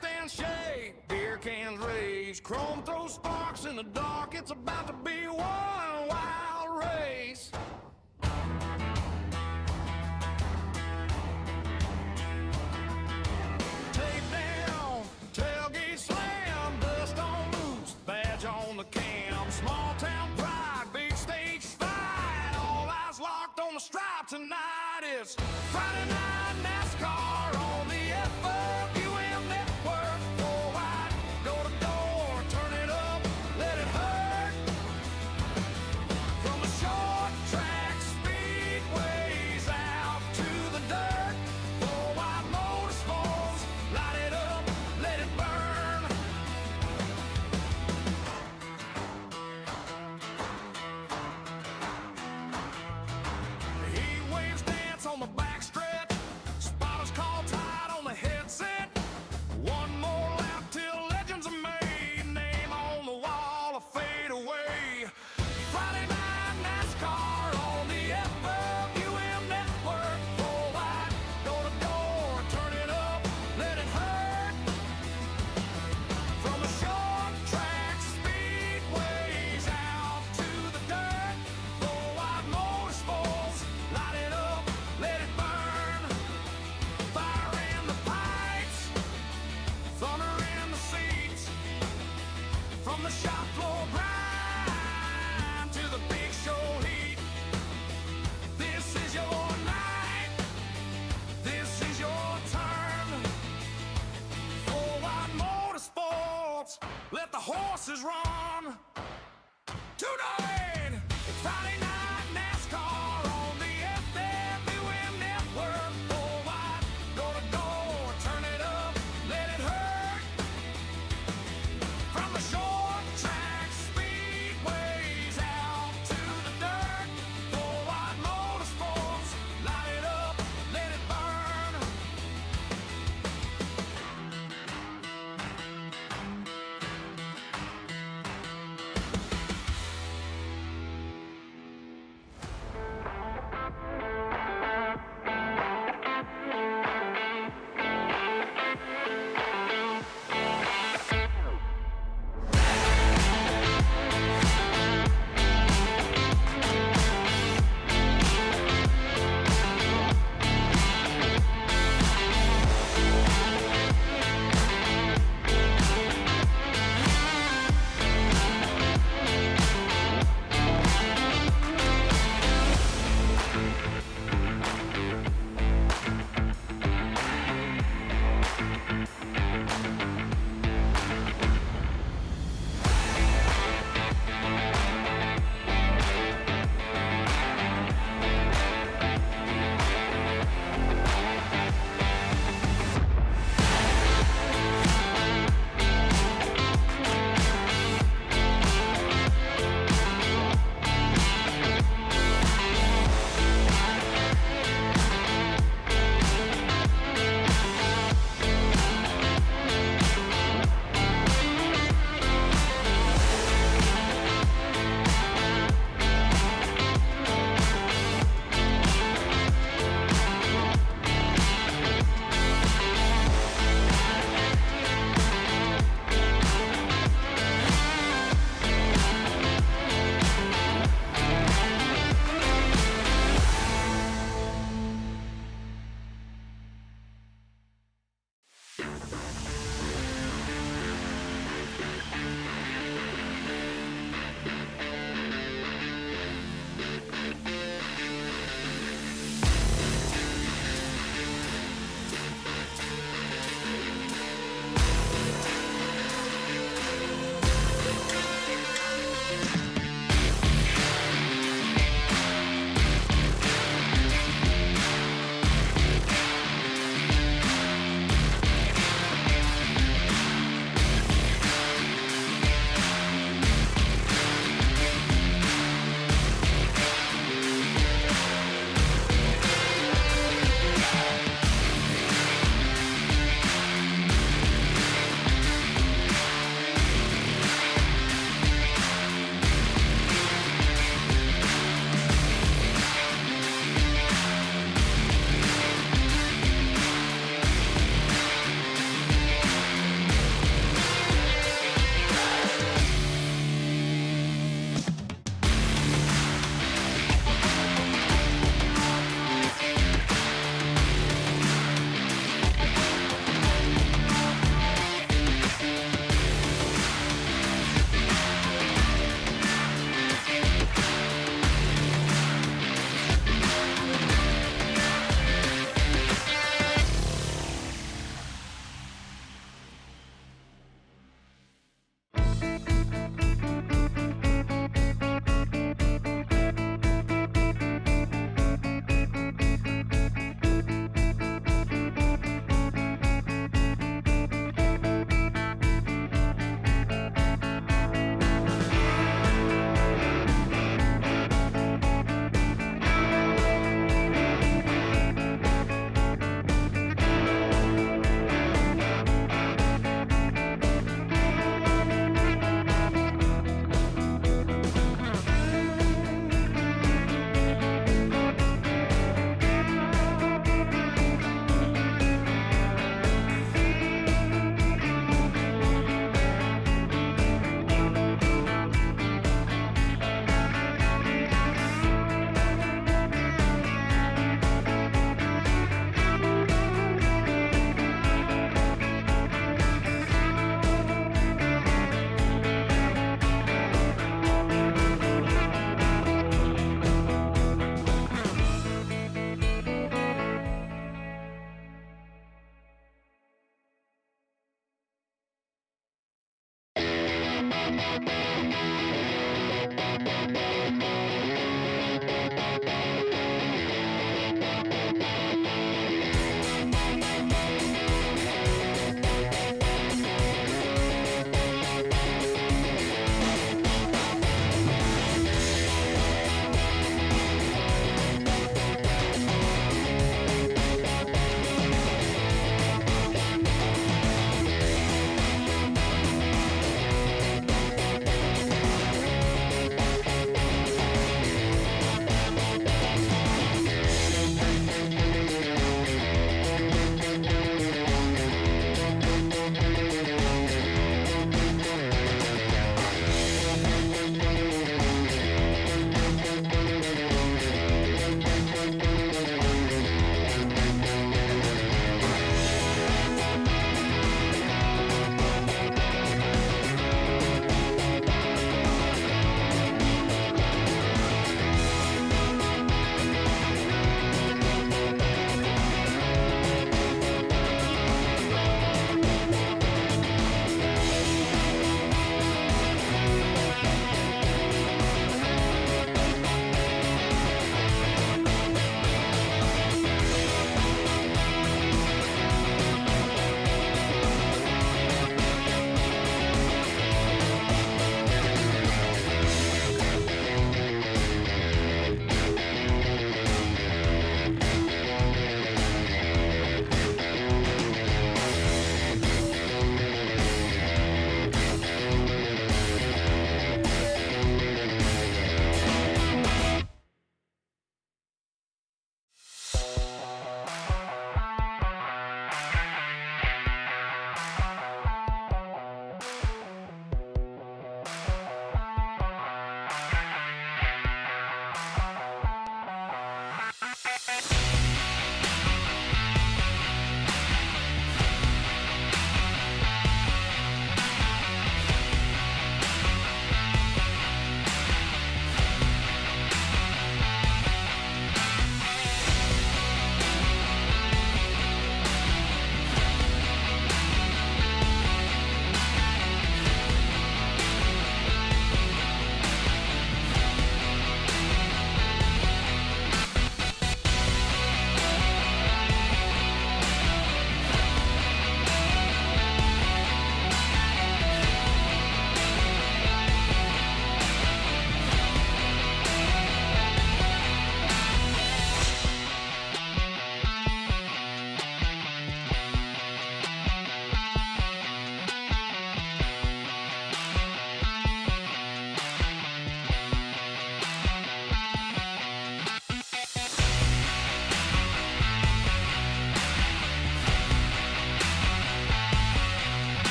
grandstand shake, beer cans rage, chrome throws sparks in the dark. It's about to be one wild race. Tape down, tailgate slam, dust on loose, badge on the cam. Small town pride, big stage fight. All eyes locked on the stripe tonight. It's Friday night NASCAR on the FWM network. FourWide, door to door, turn it up, let it hurt. From the short track speedways out to the dirt. FourWide Motorsports, light it up, let it burn. Heat waves dance on the backstretch.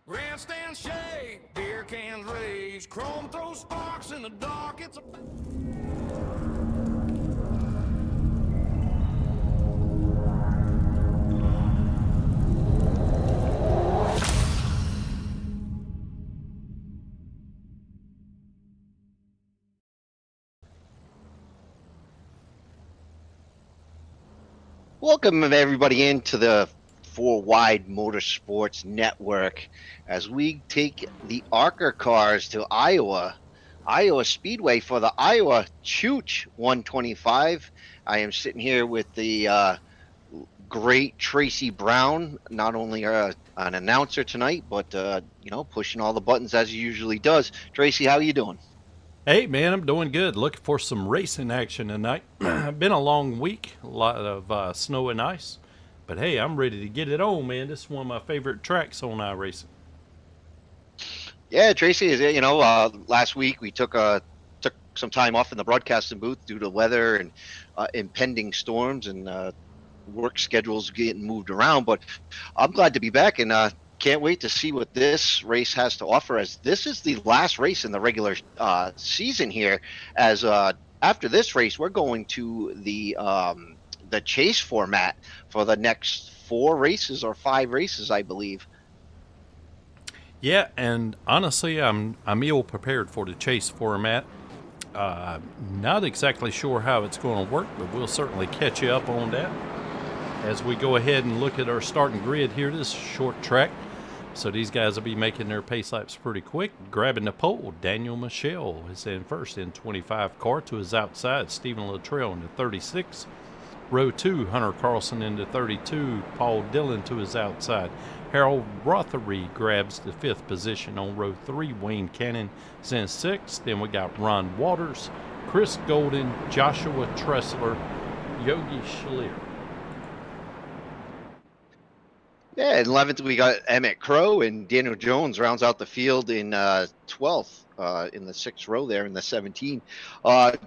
Grandstand shake, beer cans rage, chrome throws sparks in the dark. It's a Welcome everybody into the FourWide Motorsports Network as we take the ARCA cars to Iowa Speedway for the Iowa Chooch 125. I am sitting here with the great Tracy Brown, not only an announcer tonight, but pushing all the buttons as he usually does. Tracy, how you doing? Hey man, I'm doing good. Looking for some racing action tonight. Been a long week, a lot of snow and ice. But hey, I'm ready to get it on, man. This is one of my favorite tracks on iRacing. Yeah, Tracy, last week we took some time off in the broadcasting booth due to weather and impending storms and work schedules getting moved around. But I'm glad to be back and can't wait to see what this race has to offer, as this is the last race in the regular season here. As after this race, we're going to the chase format for the next 4 races or 5 races, I believe. Yeah, and honestly, I'm ill prepared for the chase format. Not exactly sure how it's going to work, but we'll certainly catch you up on that as we go ahead and look at our starting grid here. This short track, so these guys will be making their pace laps pretty quick. Grabbing the pole, Daniel Michelle is in first in 25 car. To his outside, Stephen Luttrell in the 36. Row 2, Hunter Carlson in the 32. Paul Dillon to his outside. Harold Rothery grabs the 5th position on row 3. Wayne Cannon is in 6th. Then we got Ron Waters, Chris Golden, Joshua Tressler, Yogi Schlier. Yeah, in 11th we got Emmett Crow, and Daniel Jones rounds out the field in 12th in the 6th row there in the 17.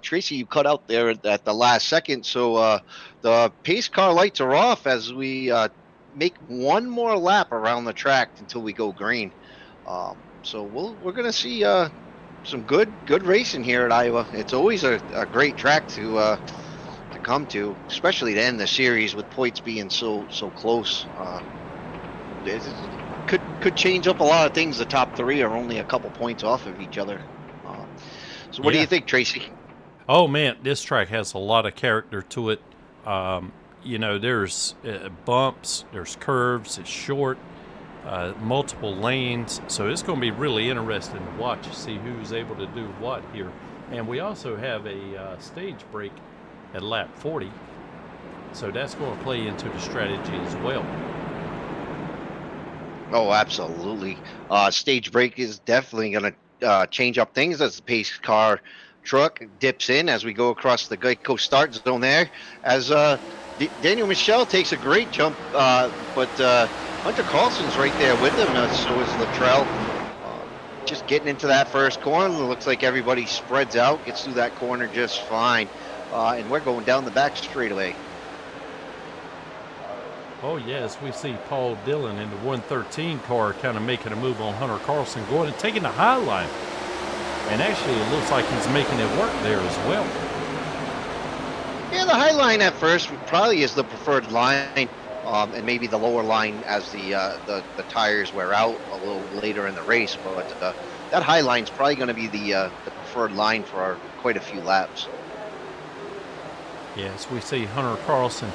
Tracy, you cut out there at the last second, so the pace car lights are off as we make one more lap around the track until we go green. So we're gonna see some good racing here at Iowa. It's always a great track to come to, especially to end the series with points being so close. It could change up a lot of things. The top 3 are only a couple points off of each other. So what do you think, Tracy? Oh man, this track has a lot of character to it. There's bumps, there's curves, it's short, multiple lanes, so it's going to be really interesting to watch to see who's able to do what here. And we also have a stage break at lap 40, so that's going to play into the strategy as well. Oh, absolutely. Stage break is definitely going to change up things as the pace car truck dips in as we go across the Geico start zone there. As Daniel Michelle takes a great jump, but Hunter Carlson's right there with him, so is Luttrell. Just getting into that first corner. Looks like everybody spreads out, gets through that corner just fine. And we're going down the back straightaway. Oh, yes, we see Paul Dillon in the 113 car kind of making a move on Hunter Carlson, going and taking the high line. And actually, it looks like he's making it work there as well. Yeah, the high line at first probably is the preferred line, and maybe the lower line as the tires wear out a little later in the race. But that high line is probably going to be the preferred line for quite a few laps. Yes, we see Hunter Carlson.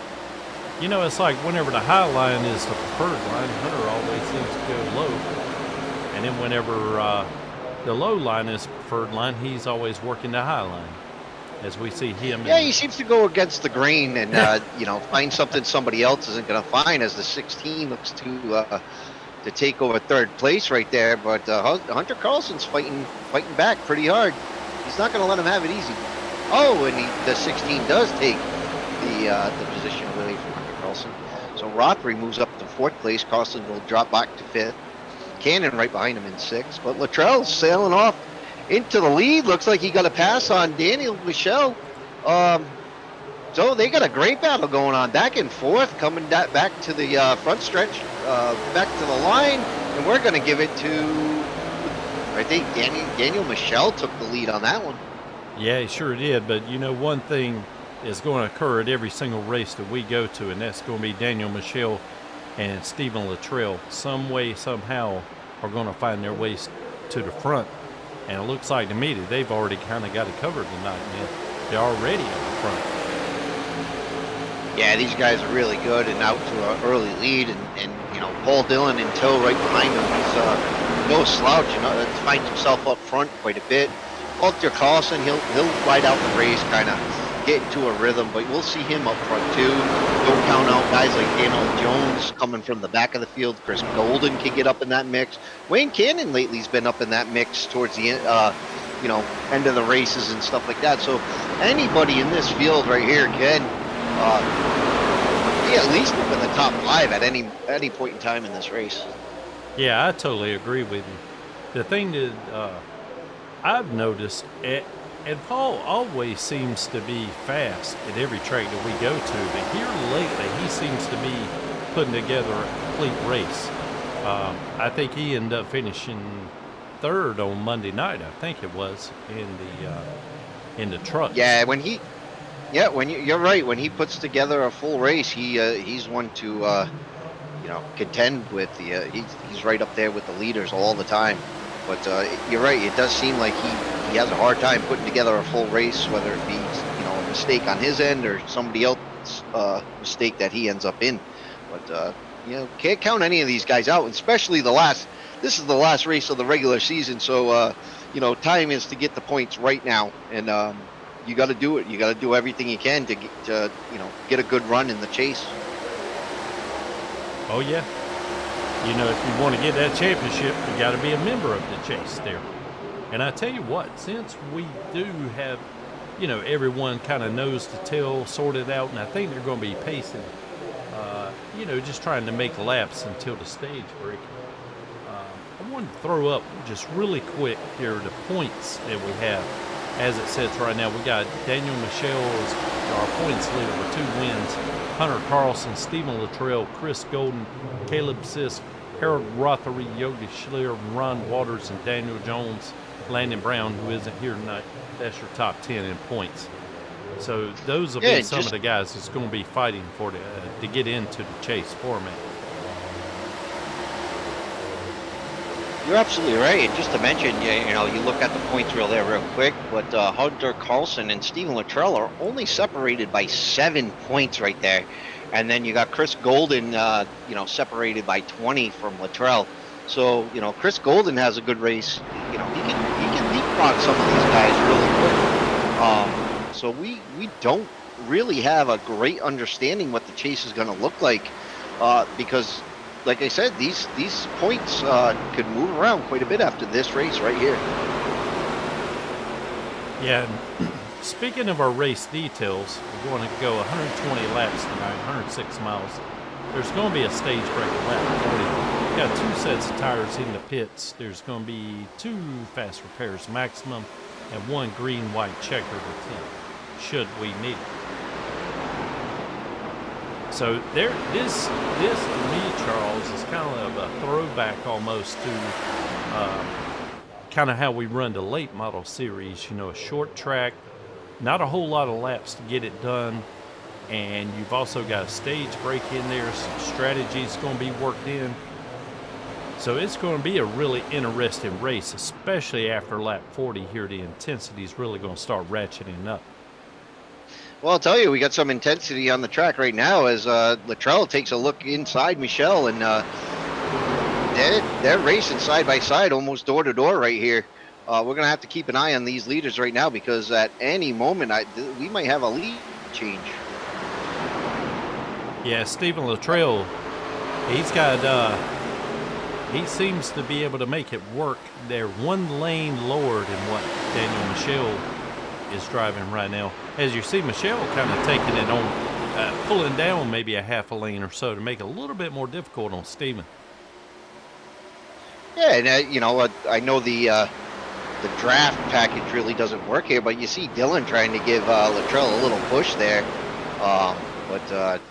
It's like whenever the high line is the preferred line, Hunter always seems to go low. And then whenever the low line is preferred line, he's always working the high line. As we see him. Yeah, he seems to go against the grain and, find something somebody else isn't going to find, as the 16 looks to take over 3rd place right there. But Hunter Carlson's fighting back pretty hard. He's not going to let him have it easy. Oh, and the 16 does take the position away from Hunter Carlson. So Rothery moves up to 4th place. Carlson will drop back to 5th. Cannon right behind him in 6th. But Luttrell's sailing off into the lead. Looks like he got a pass on Daniel Michelle. So they got a great battle going on back and forth, coming back to the front stretch, back to the line. And we're going to give it to, I think Daniel Michelle took the lead on that one. Yeah, he sure did. But, one thing is going to occur at every single race that we go to, and that's going to be Daniel Michelle and Stephen Luttrell. Some way, somehow, are going to find their ways to the front. And it looks like to me that they've already kind of got it covered tonight, man. They're already at the front. Yeah, these guys are really good and out to an early lead. And Paul Dillon in tow right behind him. He's no slouch, finds himself up front quite a bit. Hunter Carlson, he'll ride out the race, kind of get into a rhythm, but we'll see him up front too. Don't count out guys like Daniel Jones coming from the back of the field. Chris Golden can get up in that mix. Wayne Cannon lately's been up in that mix towards the end of the races and stuff like that. So anybody in this field right here can at least up in the top 5 at any point in time in this race. Yeah, I totally agree with you. The thing that I've noticed, and Paul always seems to be fast at every track that we go to, but here lately he seems to be putting together a complete race. I think he ended up finishing 3rd on Monday night, I think it was, in the truck. Yeah, you're right. When he puts together a full race, he's one to contend with. He's right up there with the leaders all the time. But you're right. It does seem like he has a hard time putting together a full race, whether it be a mistake on his end or somebody else's mistake that he ends up in. But can't count any of these guys out, especially this is the last race of the regular season. So time is to get the points right now, and you got to do it. You got to do everything you can to get a good run in the chase. Oh yeah. If you want to get that championship, you got to be a member of the chase there. And I tell you what, since we do have, everyone kind of knows the tail sorted out, and I think they're going to be pacing, just trying to make laps until the stage break. I wanted to throw up just really quick here the points that we have. As it sits right now, we got Daniel Michelle as our points leader with 2 wins, Hunter Carlson, Stephen Luttrell, Chris Golden, Caleb Sisk, Harold Rothery, Yogi Schleer, Ron Waters, and Daniel Jones, Landon Brown, who isn't here tonight. That's your top 10 in points. So those will be some of the guys that's going to be fighting for to get into the chase format. You're absolutely right. Just to mention, you look at the points reel there real quick, but Hunter Carlson and Stephen Luttrell are only separated by 7 points right there. And then you got Chris Golden, separated by 20 from Luttrell. So, Chris Golden has a good race. He can leapfrog some of these guys really quick. So we don't really have a great understanding what the chase is going to look like, because, like I said, these points could move around quite a bit after this race right here. Yeah. Speaking of our race details, we're going to go 120 laps tonight, 106 miles. There's going to be a stage break at lap 40. We've got 2 sets of tires in the pits. There's going to be 2 fast repairs maximum and 1 green-white checker routine, should we need it. So this to me, Charles, is kind of a throwback almost to kind of how we run the late model series. A short track, not a whole lot of laps to get it done, and you've also got a stage break in there. Some strategies going to be worked in. So it's going to be a really interesting race, especially after lap 40 here. The intensity is really going to start ratcheting up. Well, I'll tell you, we got some intensity on the track right now as Luttrell takes a look inside Michelle, and they're racing side by side, almost door to door right here. We're going to have to keep an eye on these leaders right now, because at any moment we might have a lead change. Yeah, Stephen Luttrell, he's got he seems to be able to make it work. They're 1 lane lower than what Daniel Michelle is driving right now. As you see, Michelle kind of taking it on, pulling down maybe a half a lane or so to make it a little bit more difficult on Stephen. Yeah, and I know the draft package really doesn't work here, but you see Dylan trying to give Luttrell a little push there, but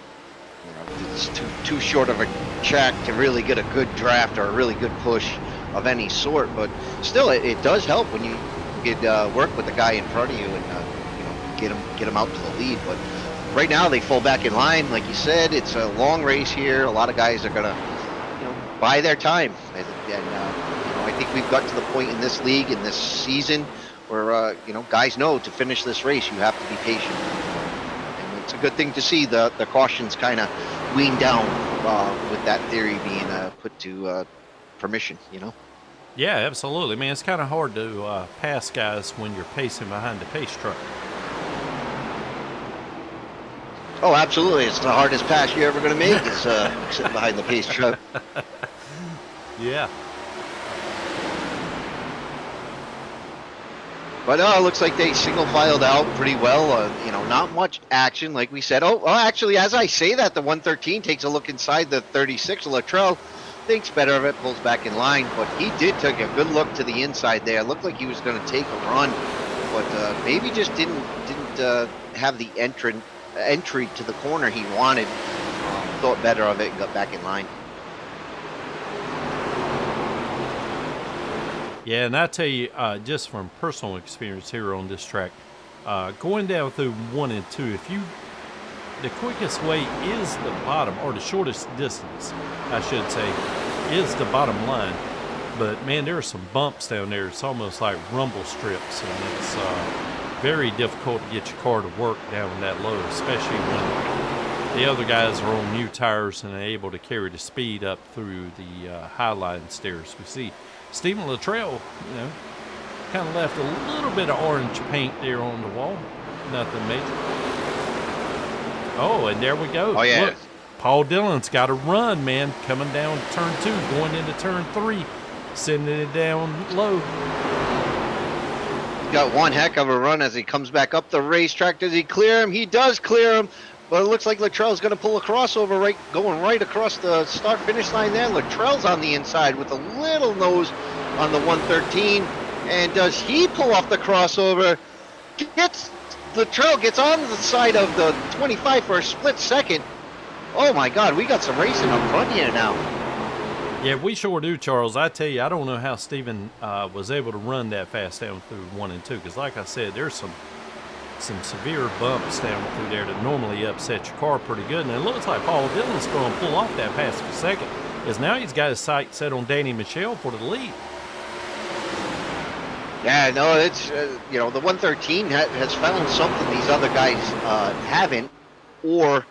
it's too short of a track to really get a good draft or a really good push of any sort. But still, it does help when you could work with the guy in front of you and get him out to the lead. But right now they fall back in line, like you said. It's a long race here. A lot of guys are gonna buy their time, and I think we've got to the point in this league, in this season, where guys know to finish this race you have to be patient, and it's a good thing to see the cautions kind of weaned down with that theory being put to permission. Yeah, absolutely, man. It's kind of hard to pass guys when you're pacing behind the pace truck. Oh, absolutely. It's the hardest pass you're ever going to make is sitting behind the pace truck. Yeah. But it looks like they single filed out pretty well. You know, not much action, like we said. Oh, well, actually, as I say that, the 113 takes a look inside the 36. Luttrell thinks better of it, pulls back in line, but he did take a good look to the inside there. It looked like he was going to take a run, but maybe just didn't have the entry to the corner he wanted. Thought better of it and got back in line. Yeah, and I tell you, just from personal experience here on this track, going down through 1 and 2, the quickest way is the bottom, or the shortest distance, I should say, is the bottom line. But man, there are some bumps down there. It's almost like rumble strips, and it's very difficult to get your car to work down that low, especially when the other guys are on new tires and are able to carry the speed up through the highline stairs. We see Stephen Luttrell, you know, kind of left a little bit of orange paint there on the wall. Nothing major. Oh, and there we go. Oh, yeah. Look, Paul Dillon's got a run, man, coming down turn 2, going into turn 3, sending it down low. Got one heck of a run as he comes back up the racetrack. Does he clear him? He does clear him. But it looks like Luttrell's going to pull a crossover going right across the start-finish line there. Luttrell's on the inside with a little nose on the 113. And does he pull off the crossover? Luttrell gets on the side of the 25 for a split second. Oh my God, we got some racing up front here now. Yeah, we sure do, Charles. I tell you, I don't know how Stephen was able to run that fast down through 1 and 2. Because like I said, there's some severe bumps down through there that normally upset your car pretty good. And it looks like Paul Dillon's going to pull off that pass for second, as now he's got his sight set on Danny Michelle for the lead. Yeah, no, it's, you know, the 113 has found something these other guys haven't, or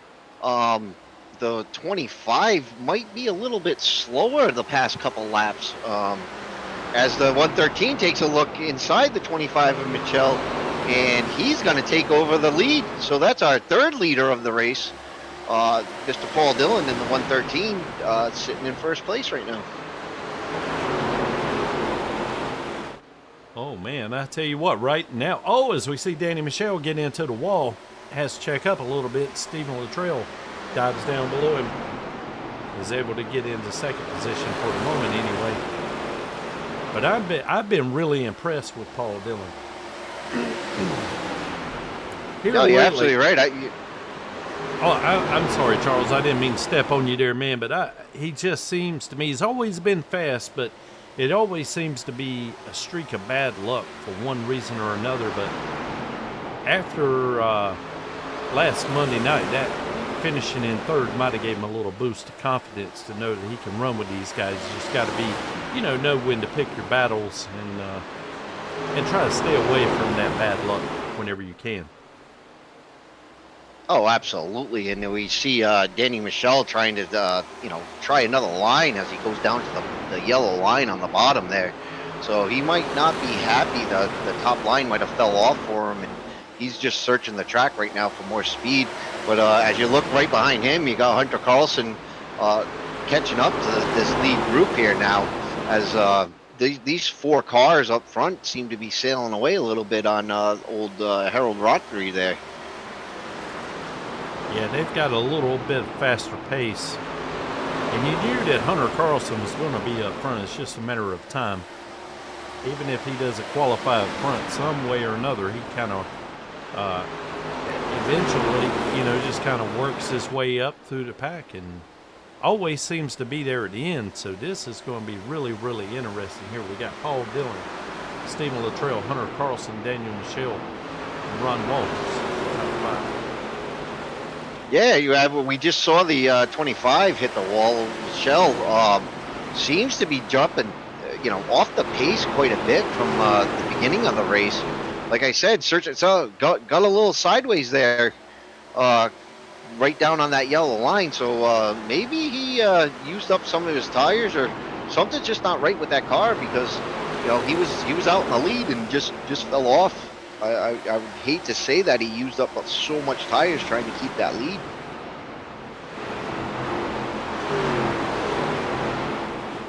the 25 might be a little bit slower the past couple laps. As the 113 takes a look inside the 25 of Michelle, and he's going to take over the lead. So that's our third leader of the race. Mr. Paul Dillon in the 113 sitting in first place right now. Oh, man, I tell you what, right now, as we see Danny Michelle get into the wall, has to check up a little bit. Stephen Luttrell dives down below him, is able to get into second position for the moment anyway. But I've been really impressed with Paul Dillon. No, you're absolutely right. I'm sorry, Charles. I didn't mean to step on you there, man. But he just seems to me, he's always been fast, but it always seems to be a streak of bad luck for one reason or another. But after last Monday night, that finishing in third might have gave him a little boost of confidence to know that he can run with these guys. You just got to be, know when to pick your battles and try to stay away from that bad luck whenever you can. Oh, absolutely. And we see Danny Michelle trying to, try another line as he goes down to the yellow line on the bottom there. So he might not be happy. The top line might have fell off for him, and he's just searching the track right now for more speed. But as you look right behind him, you got Hunter Carlson catching up to this lead group here now, as these four cars up front seem to be sailing away a little bit on old Harold Rothery there. Yeah, they've got a little bit faster pace. And you knew that Hunter Carlson was going to be up front. It's just a matter of time. Even if he doesn't qualify up front, some way or another, he kind of eventually, just kind of works his way up through the pack and always seems to be there at the end. So this is going to be really, really interesting here. We got Paul Dillon, Stephen Luttrell, Hunter Carlson, Daniel Michelle, and Ron Walters. Top 5. Yeah, we just saw the 25 hit the wall. Michelle seems to be jumping, off the pace quite a bit from the beginning of the race. Like I said, got a little sideways there, right down on that yellow line. So maybe he used up some of his tires, or something's just not right with that car, because he was out in the lead and just fell off. I would hate to say that he used up so much tires trying to keep that lead.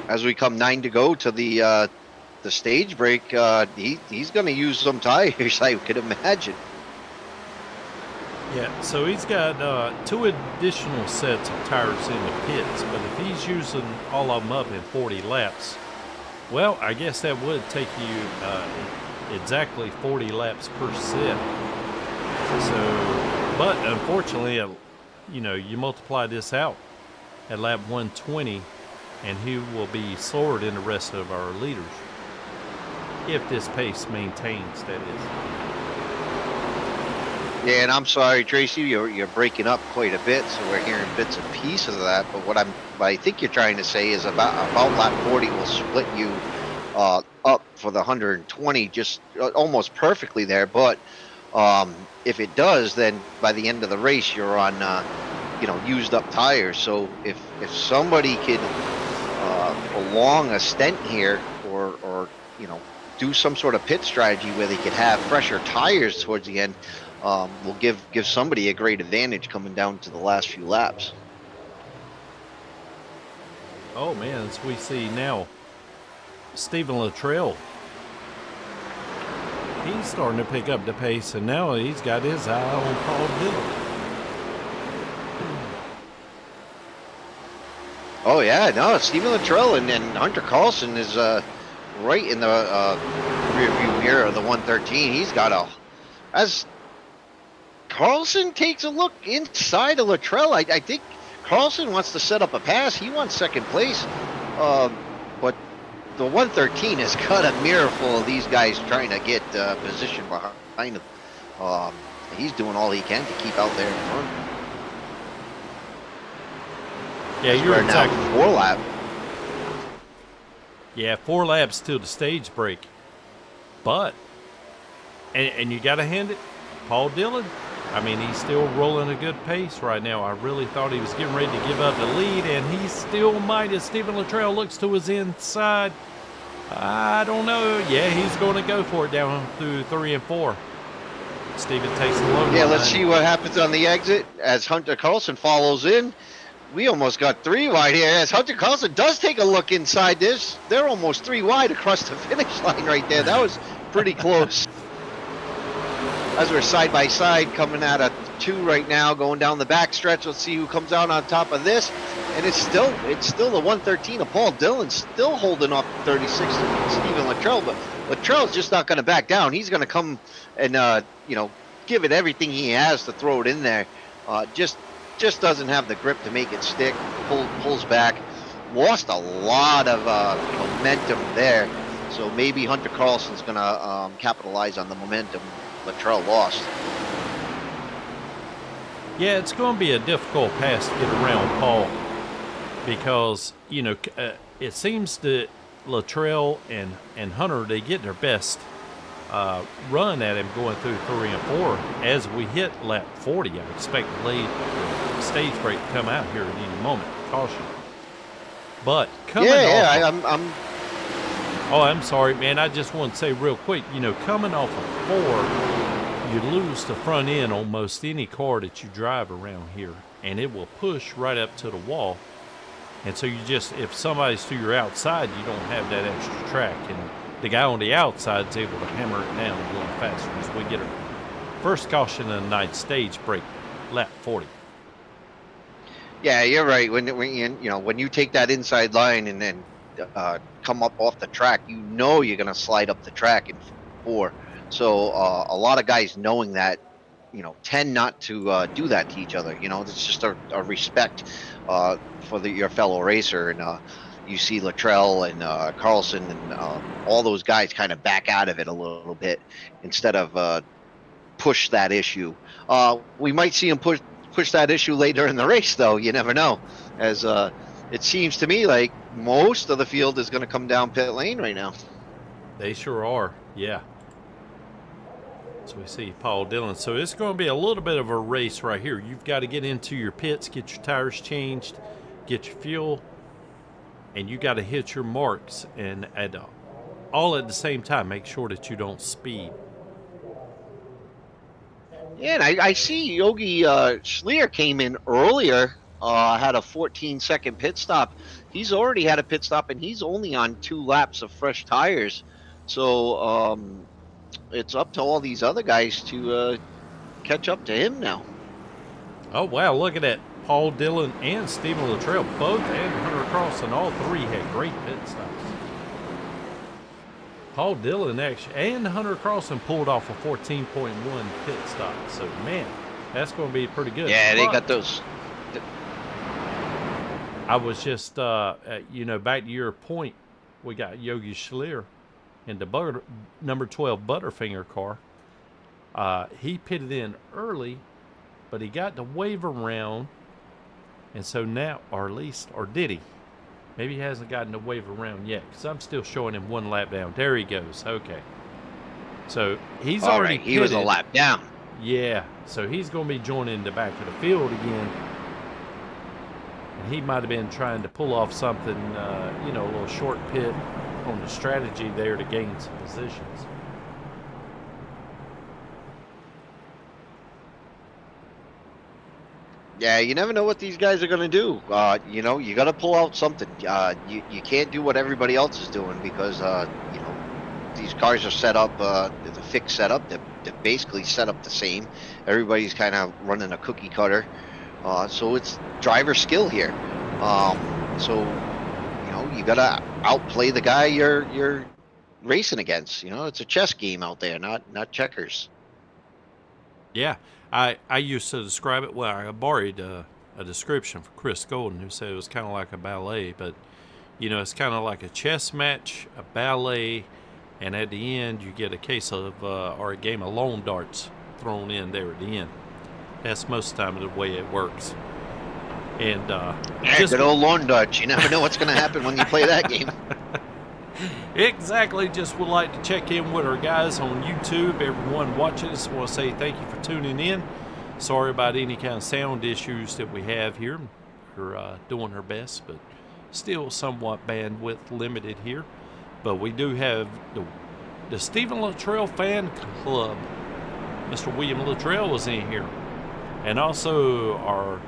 As we come 9 to go to the the stage break, he's going to use some tires, I could imagine. Yeah, so he's got 2 additional sets of tires in the pits, but if he's using all of them up in 40 laps, well, I guess that would take you exactly 40 laps per set. So, but unfortunately, you multiply this out at lap 120, and he will be slower than the rest of our leaders if this pace maintains, that is. Yeah, and I'm sorry, Tracy, you're breaking up quite a bit, so we're hearing bits and pieces of that. But what I think you're trying to say is about lap 40 will split you up for the 120 just almost perfectly there. But if it does, then by the end of the race, you're on used up tires. So if somebody could prolong a stint here, or do some sort of pit strategy where they could have fresher tires towards the end, will give somebody a great advantage coming down to the last few laps. Oh man, as we see now, Stephen Luttrell, he's starting to pick up the pace, and now he's got his eye on Paul Dillon. Oh yeah, no, Stephen Luttrell and Hunter Carlson is right in the rear view mirror of the 113. He's got as Carlson takes a look inside of Luttrell, I think Carlson wants to set up a pass. He wants second place, but the 113 has got a mirror full of these guys trying to get position behind him. He's doing all he can to keep out there in front. Yeah, you're exactly. Now 4 lap. Yeah, 4 laps till the stage break. But, and you got to hand it, Paul Dillon, I mean, he's still rolling a good pace right now. I really thought he was getting ready to give up the lead, and he still might as Stephen Luttrell looks to his inside. I don't know. Yeah, he's going to go for it down through 3 and 4. Stephen takes the low. Yeah, let's see what happens on the exit as Hunter Carlson follows in. We almost got 3 wide here as Hunter Carlson does take a look inside this. They're almost 3 wide across the finish line right there. That was pretty close. As we're side by side coming out of 2 right now, going down the back stretch. Let's see who comes out on top of this. And it's still the 113 of Paul Dillon, still holding off 36 to Stephen Luttrell. But Luttrell's just not going to back down. He's going to come and give it everything he has to throw it in there. Just doesn't have the grip to make it stick. Pulls back. Lost a lot of momentum there. So maybe Hunter Carlson's going to capitalize on the momentum Luttrell lost. Yeah, it's going to be a difficult pass to get around Paul because, it seems that Luttrell and Hunter, they get their best run at him going through 3 and 4. As we hit lap 40, I expect the stage break to come out here at any moment. Caution. But coming I'm sorry, man. I just want to say real quick, coming off of 4, you lose the front end on most any car that you drive around here, and it will push right up to the wall. And so if somebody's to your outside, you don't have that extra track, and the guy on the outside is able to hammer it down a little faster as we get our first caution of the night, stage break, lap 40. Yeah, you're right. When you take that inside line and then come up off the track, you're going to slide up the track in 4. So a lot of guys knowing that, tend not to do that to each other. It's just a respect for your fellow racer. And you see Luttrell and Carlson and all those guys kind of back out of it a little bit instead of push that issue. We might see them push that issue later in the race, though. You never know, as it seems to me like most of the field is going to come down pit lane right now. They sure are, yeah. So we see Paul Dillon. So it's going to be a little bit of a race right here. You've got to get into your pits, get your tires changed, get your fuel, and you got to hit your marks, and all at the same time. Make sure that you don't speed. Yeah, and I see Yogi Schleer came in earlier, had a 14-second pit stop. He's already had a pit stop, and he's only on 2 laps of fresh tires. So it's up to all these other guys to catch up to him now. Oh, wow, look at that. Paul Dillon and Stephen Luttrell, both, and Hunter Cross, and all three had great pit stops. Paul Dillon actually and Hunter Crossan pulled off a 14.1 pit stop. So, man, that's going to be pretty good. Yeah, they But got those. I was just, back to your point, we got Yogi Schlier in the number 12 Butterfinger car. He pitted in early, but he got to wave around. And so now, or did he? Maybe he hasn't gotten to wave around yet, because I'm still showing him one lap down. There he goes. Okay. So he's already pitted. He was a lap down. Yeah. So he's going to be joining the back of the field again. And he might have been trying to pull off something, a little short pit on the strategy there to gain some positions. Yeah, you never know what these guys are going to do. You got to pull out something. You can't do what everybody else is doing because, these cars are set up, the fixed setup. They're basically set up the same. Everybody's kind of running a cookie cutter. So it's driver skill here. You got to outplay the guy you're racing against. It's a chess game out there, not checkers. Yeah. I used to describe it, well, I borrowed a description from Chris Golden, who said it was kind of like a ballet, but, it's kind of like a chess match, a ballet, and at the end you get a case of, or a game of lawn darts thrown in there at the end. That's most of the time the way it works. And good old lawn darts. You never know what's going to happen when you play that game. Exactly. Just would like to check in with our guys on YouTube. Everyone watching us, want to say thank you for tuning in. Sorry about any kind of sound issues that we have here. We're doing our best, but still somewhat bandwidth limited here. But we do have the Stephen Luttrell fan club. Mr. William Luttrell was in here. And also our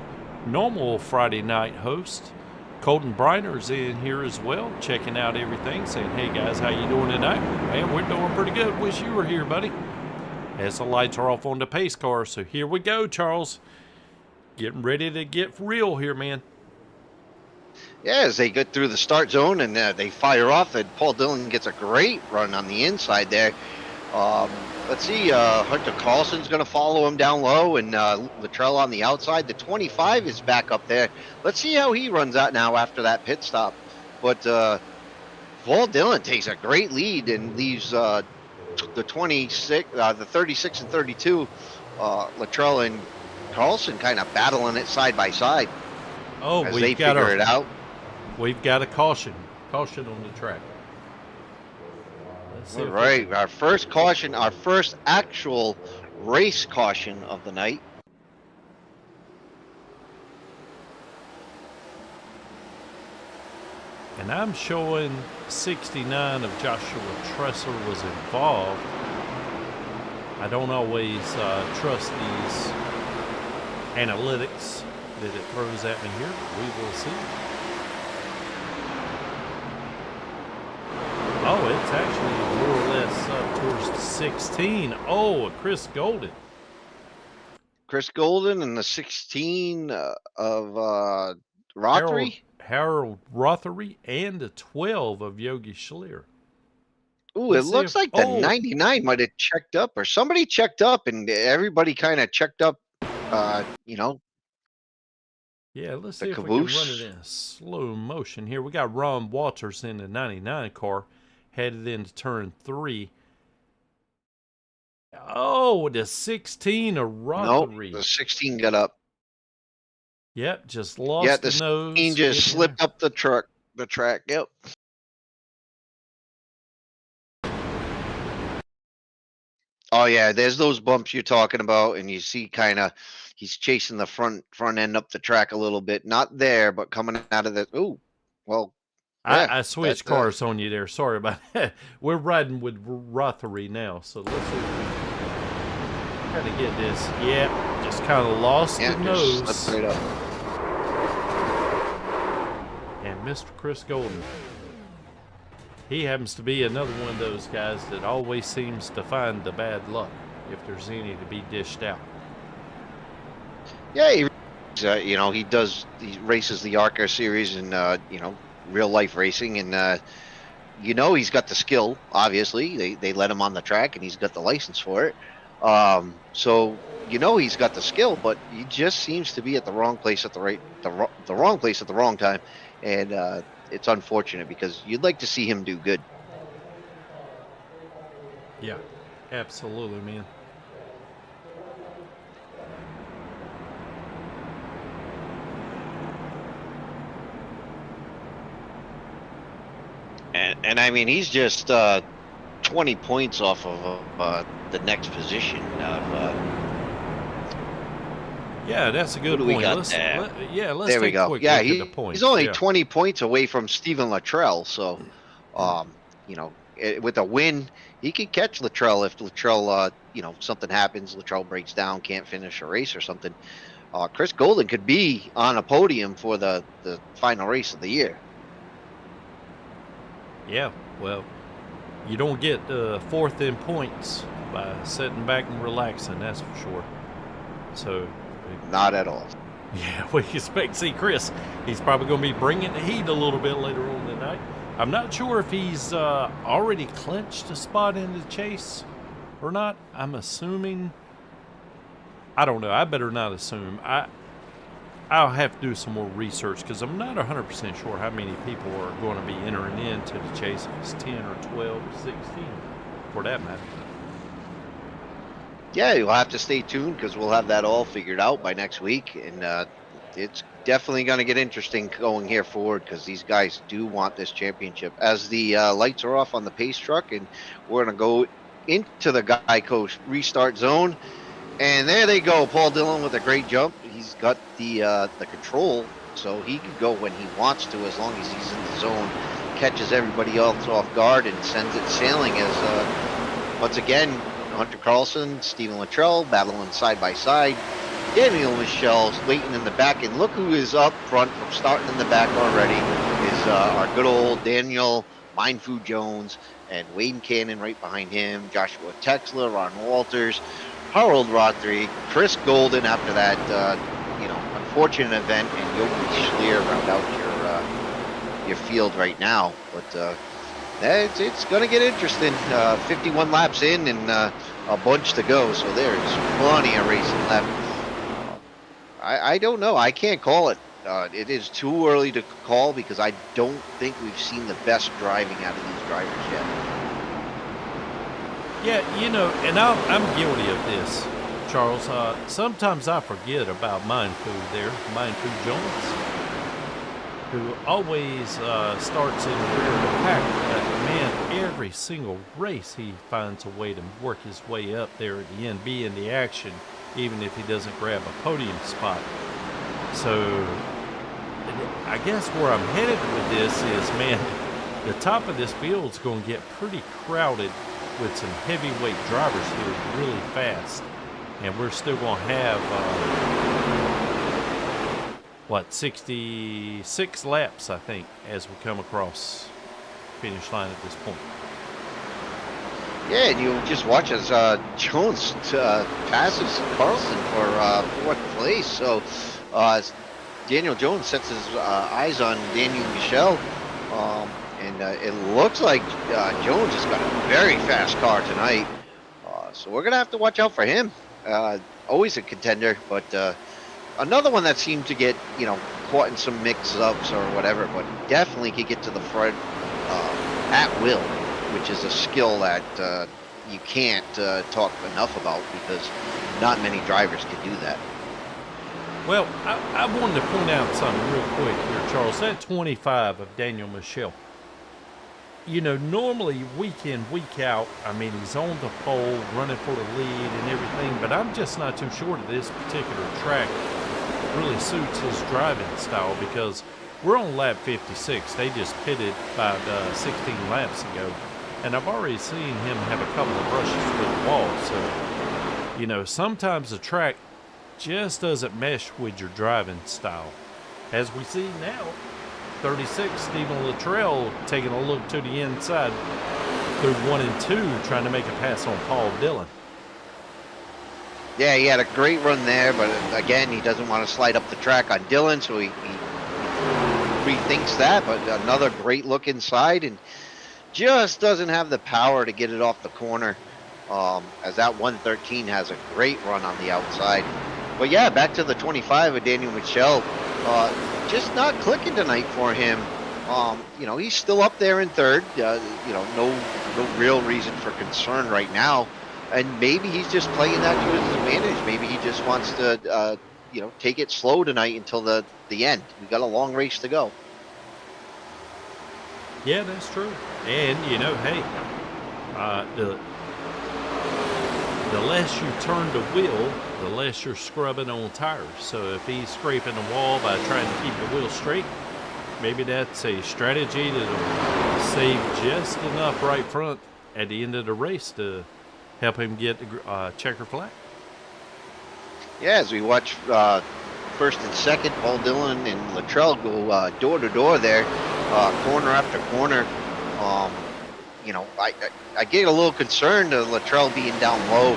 normal Friday night host, Colton Briner's in here as well, checking out everything, saying, hey guys, how you doing tonight? Man, we're doing pretty good. Wish you were here, buddy. As the lights are off on the pace car, so here we go, Charles. Getting ready to get real here, man. Yeah, as they get through the start zone and they fire off, and Paul Dillon gets a great run on the inside there. Let's see, Hunter Carlson's going to follow him down low, and Luttrell on the outside. The 25 is back up there. Let's see how he runs out now after that pit stop. But Paul Dillon takes a great lead and leaves the 26, the 36 and 32. Luttrell and Carlson kind of battling it side by side. Oh, as they figure it out. We've got a caution on the track. All right, our first caution, our first actual race caution of the night. And I'm showing 69 of Joshua Tressler was involved. I don't always trust these analytics that it throws at me here. We will see. Oh, it's actually more or less up towards the 16. Oh, Chris Golden. Chris Golden and the 16 of Rothery. Harold Rothery and the 12 of Yogi Schlier. Ooh, it looks like the 99 might have checked up, or somebody checked up, and everybody kind of checked up, Yeah, let's see if we can run it in slow motion here. We got Ron Walters in the 99 car, headed into turn 3. Oh, the 16 of Rothery. Nope, the 16 got up. Yep, just lost the nose. 16 just slipped up the track. Yep. Oh yeah, there's those bumps you're talking about, and you see kind of he's chasing the front end up the track a little bit. Not there, but coming out of the. Ooh, well. Yeah, I switched cars on you there. Sorry about that. We're riding with Rothery now, so let's see if we try to get this. Yeah, just kind of lost the nose. Slipped right up. And Mr. Chris Golden. he happens to be another one of those guys that always seems to find the bad luck if there's any to be dished out. Yeah, he races the ARCA series and real life racing, and he's got the skill. Obviously, they let him on the track, and he's got the license for it. So he's got the skill, but he just seems to be at the wrong place at the wrong place at the wrong time, and it's unfortunate because you'd like to see him do good. Yeah, absolutely, man. And I mean, he's just 20 points off of the next position. Yeah, that's a good What do we point. got Let's there? let's There we take a go. quick Yeah, look at the points. he's only Yeah. 20 points away from Stephen Luttrell. So, with a win, he could catch Luttrell if Luttrell, something happens, Luttrell breaks down, can't finish a race or something. Chris Golden could be on a podium for the final race of the year. Yeah, well, you don't get fourth in points by sitting back and relaxing, that's for sure. So, Not at all. yeah, we expect to see Chris. He's probably going to be bringing the heat a little bit later on tonight. I'm not sure if he's already clinched a spot in the chase or not. I'm assuming. I don't know. I better not assume. I'll have to do some more research because I'm not 100% sure how many people are going to be entering into the chase. If it's 10 or 12 or 16, for that matter. Yeah, you'll have to stay tuned because we'll have that all figured out by next week, and it's definitely going to get interesting going here forward because these guys do want this championship. As the lights are off on the pace truck, and we're going to go into the Geico restart zone, and there they go. Paul Dillon with a great jump. He's got the control, so he can go when he wants to as long as he's in the zone, catches everybody else off guard, and sends it sailing as once again. Hunter Carlson, Stephen Luttrell battling side by side. Daniel Michel's waiting in the back, and look who is up front from starting in the back already is our good old Daniel Mindfood Jones and Wayne Cannon right behind him, Joshua Texler, Ron Walters, Harold Rothery, Chris Golden after that unfortunate event, and Jochen Schlier round out your field right now. But it's going to get interesting. 51 laps in and a bunch to go, so there's plenty of racing left. I don't know. I can't call it. It is too early to call because I don't think we've seen the best driving out of these drivers yet. Yeah, and I'm guilty of this, Charles. Sometimes I forget about Mindfood there, Mindfood Jones, who always starts in the rear of the pack. But man, every single race he finds a way to work his way up there at the end, be in the action, even if he doesn't grab a podium spot. So I guess where I'm headed with this is, man, the top of this field is going to get pretty crowded with some heavyweight drivers here really fast. And we're still going to have 66 laps, I think, as we come across finish line at this point. Yeah, and you just watch as Jones passes Carlson for fourth place. So Daniel Jones sets his eyes on Daniel Michel, and it looks like Jones has got a very fast car tonight. So we're going to have to watch out for him. Always a contender, but another one that seemed to get, caught in some mix-ups or whatever, but definitely could get to the front at will, which is a skill that you can't talk enough about because not many drivers can do that. Well, I wanted to point out something real quick here, Charles. That 25 of Daniel Michel. Normally week in, week out, I mean, he's on the pole, running for the lead and everything, but I'm just not too sure that this particular track really suits his driving style because we're on lap 56. They just pitted about 16 laps ago, and I've already seen him have a couple of brushes with the wall. So, sometimes the track just doesn't mesh with your driving style. As we see now, 36, Stephen Luttrell taking a look to the inside through 1 and 2, trying to make a pass on Paul Dillon. Yeah, he had a great run there, but again, he doesn't want to slide up the track on Dillon, so he rethinks that. But another great look inside, and just doesn't have the power to get it off the corner. As that 113 has a great run on the outside. But yeah, back to the 25 of Daniel Michel. Just not clicking tonight for him. You know, he's still up there in third. You know, no real reason for concern right now. And maybe he's just playing that to his advantage. Maybe he just wants to, you know, take it slow tonight until the end. We got a long race to go. Yeah, that's true. And, you know, hey, the less you turn the wheel, the less you're scrubbing on tires. So if he's scraping the wall by trying to keep the wheel straight, maybe that's a strategy that'll save just enough right front at the end of the race to help him get the checker flag. Yeah, as we watch first and second, Paul Dillon and Luttrell go door to door there, corner after corner. You know, I get a little concerned of Luttrell being down low,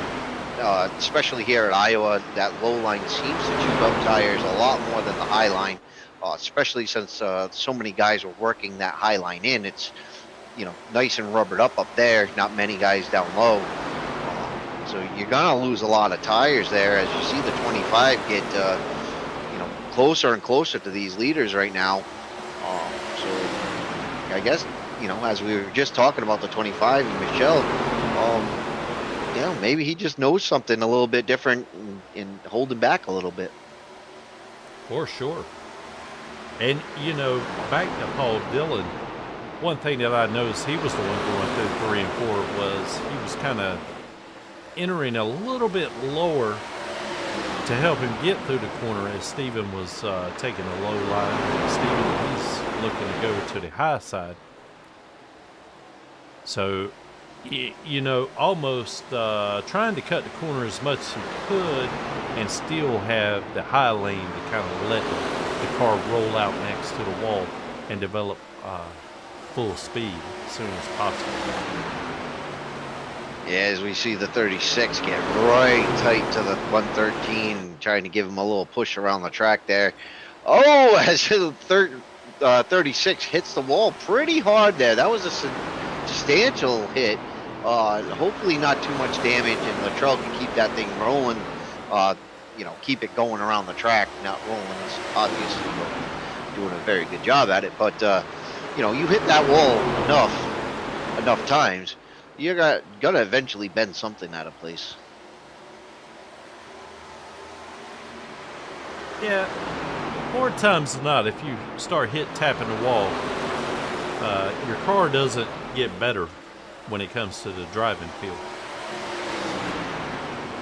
especially here at Iowa. That low line seems to chew up tires a lot more than the high line, especially since so many guys are working that high line in. It's, you know, nice and rubbered up there, not many guys down low. So you're going to lose a lot of tires there as you see the 25 get, you know, closer and closer to these leaders right now. So I guess, you know, as we were just talking about the 25 and Michel, you know, maybe he just knows something a little bit different and holding back a little bit. For sure. And, you know, back to Paul Dillon, one thing that I noticed he was the one going through 3 and 4 was he was kind of entering a little bit lower to help him get through the corner as Steven was taking a low line. Steven, he's looking to go to the high side. So, you know, almost trying to cut the corner as much as he could and still have the high lane to kind of let the car roll out next to the wall and develop full speed as soon as possible. Yeah, as we see the 36 get right tight to the 113, trying to give him a little push around the track there. Oh, as the 36 hits the wall pretty hard there. That was a substantial hit. Hopefully not too much damage, and Luttrell can keep that thing rolling. You know, keep it going around the track, not rolling. He's obviously doing a very good job at it. But you know, you hit that wall enough times, you're gonna eventually bend something out of place. Yeah, more times than not, if you start tapping the wall, your car doesn't get better when it comes to the driving field.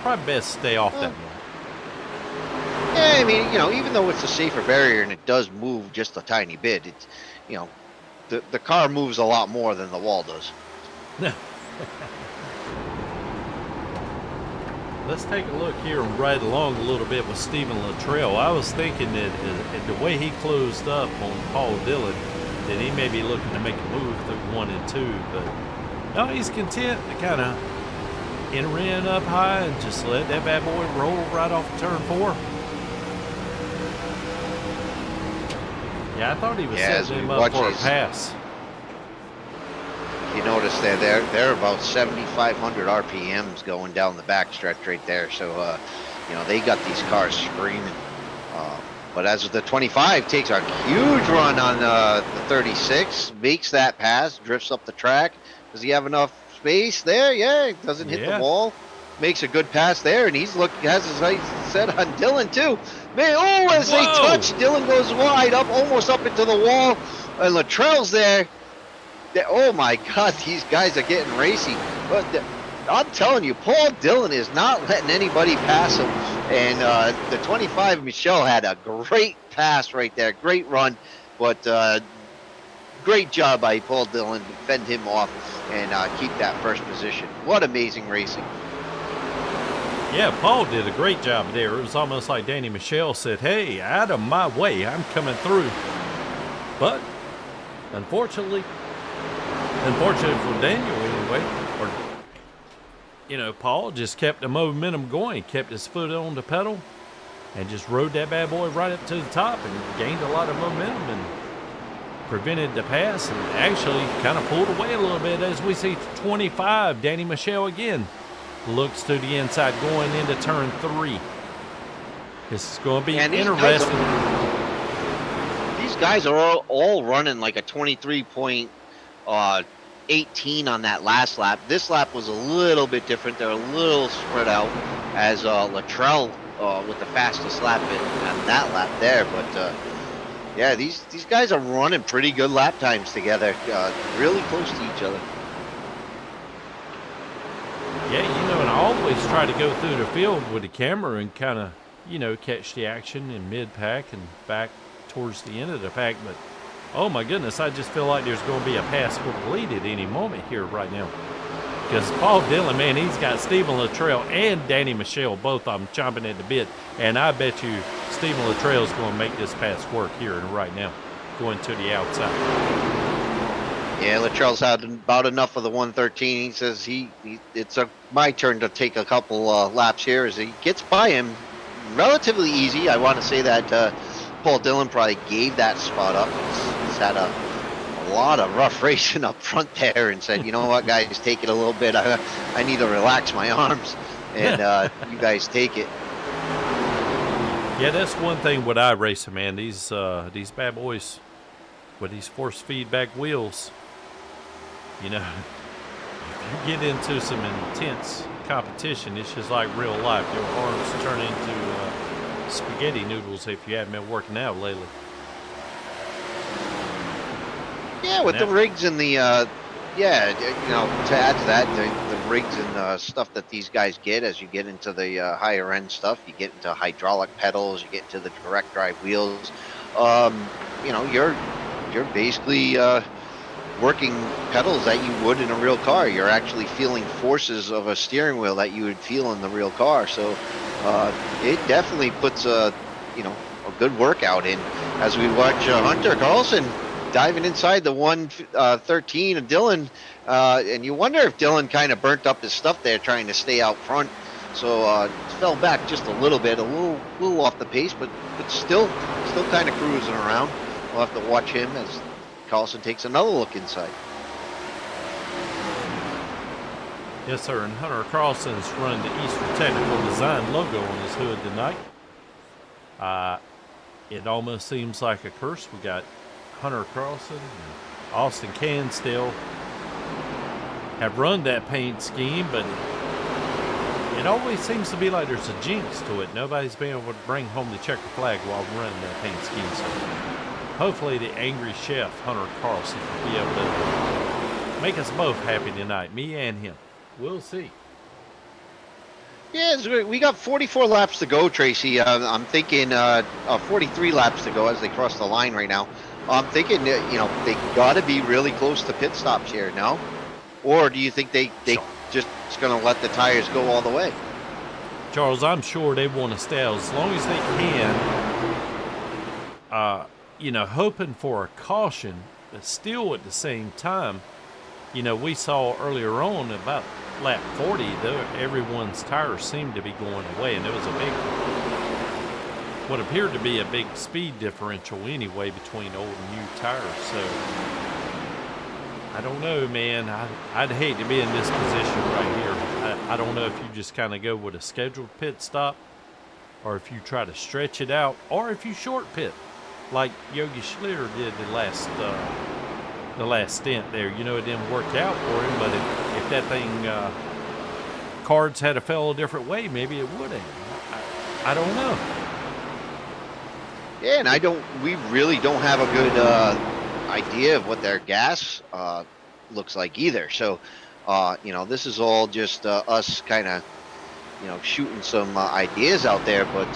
Probably best stay off that one. Yeah, I mean, you know, even though it's a safer barrier and it does move just a tiny bit, it's, you know, the car moves a lot more than the wall does. Let's take a look here and ride along a little bit with Stephen Luttrell. I was thinking that the way he closed up on Paul Dillon, that he may be looking to make a move through 1 and 2, but no, he's content to kind of enter in up high and just let that bad boy roll right off turn 4. Yeah, I thought he was setting him up for a pass. You notice that they're about 7,500 RPMs going down the backstretch right there. So, you know, they got these cars screaming. But as the 25 takes a huge run on the 36, makes that pass, drifts up the track. Does he have enough space there? Yeah, he doesn't hit the wall. Makes a good pass there, and has his sights set on Dillon too. Man, oh, as they touch, Dillon goes wide up, almost up into the wall, and Luttrell's there. Oh my God, these guys are getting racy. But I'm telling you, Paul Dillon is not letting anybody pass him. And the 25, Michel, had a great pass right there, great run, but great job by Paul Dillon to fend him off and keep that first position. What amazing racing. Yeah, Paul did a great job there. It was almost like Danny Michel said, hey, out of my way, I'm coming through. But unfortunately for Daniel anyway, or Paul just kept the momentum going, kept his foot on the pedal, and just rode that bad boy right up to the top and gained a lot of momentum and prevented the pass and actually kind of pulled away a little bit as we see 25. Danny Michelle again looks to the inside going into turn 3. This is going to be interesting. These guys are all running like a 23.18 on that last lap. This lap was a little bit different. They're a little spread out as Luttrell with the fastest lap on that lap there. But yeah, these guys are running pretty good lap times together, really close to each other. Yeah, and I always try to go through the field with the camera and kind of, catch the action in mid-pack and back towards the end of the pack. But, oh my goodness, I just feel like there's going to be a pass for the lead at any moment here right now. Because Paul Dillon, man, he's got Stephen Luttrell and Danny Michelle, both of them chomping at the bit. And I bet you Stephen Luttrell's going to make this pass work here and right now, going to the outside. Yeah, Luttrell's had about enough of the 113. He says it's my turn to take a couple laps here as he gets by him relatively easy. I want to say that Paul Dillon probably gave that spot up. He's had a lot of rough racing up front there and said, you know what, guys, take it a little bit. I need to relax my arms, and you guys take it. Yeah, that's one thing with iRacing, man. These bad boys with these force feedback wheels, if you get into some intense competition, it's just like real life. Your arms turn into spaghetti noodles if you haven't been working out lately. Yeah, with the rigs and the, to add to that, the rigs and stuff that these guys get as you get into the higher end stuff, you get into hydraulic pedals, you get into the direct drive wheels, you're basically working pedals that you would in a real car. You're actually feeling forces of a steering wheel that you would feel in the real car. So it definitely puts a good workout in as we watch Hunter Carlson diving inside the 113 of Dillon, and you wonder if Dillon kind of burnt up his stuff there trying to stay out front. So fell back just a little bit, a little off the pace, but still kind of cruising around. We'll have to watch him as Carlson takes another look inside. Yes, sir, and Hunter Carlson's running the Eastern Technical Design logo on his hood tonight. It almost seems like a curse. We got Hunter Carlson and Austin Cansdale have run that paint scheme, but it always seems to be like there's a jinx to it. Nobody's been able to bring home the checker flag while running that paint scheme. So hopefully the angry chef, Hunter Carlson, will be able to make us both happy tonight, me and him. We'll see. Yeah, we got 44 laps to go, Tracy. I'm thinking 43 laps to go as they cross the line right now. I'm thinking, they got to be really close to pit stops here, no? Or do you think they just going to let the tires go all the way? Charles, I'm sure they want to stay out as long as they can, hoping for a caution, but still at the same time, we saw earlier on about lap 40, though, everyone's tires seemed to be going away, and there was what appeared to be a big speed differential anyway between old and new tires. So I don't know, man. I'd hate to be in this position right here. I don't know if you just kind of go with a scheduled pit stop, or if you try to stretch it out, or if you short pit like Yogi Schlitter did the last stint there. It didn't work out for him, but if that thing cards had a fell a different way, maybe it would have. I don't know. Yeah, and we really don't have a good idea of what their gas looks like either. So, this is all just us kind of, shooting some ideas out there. But,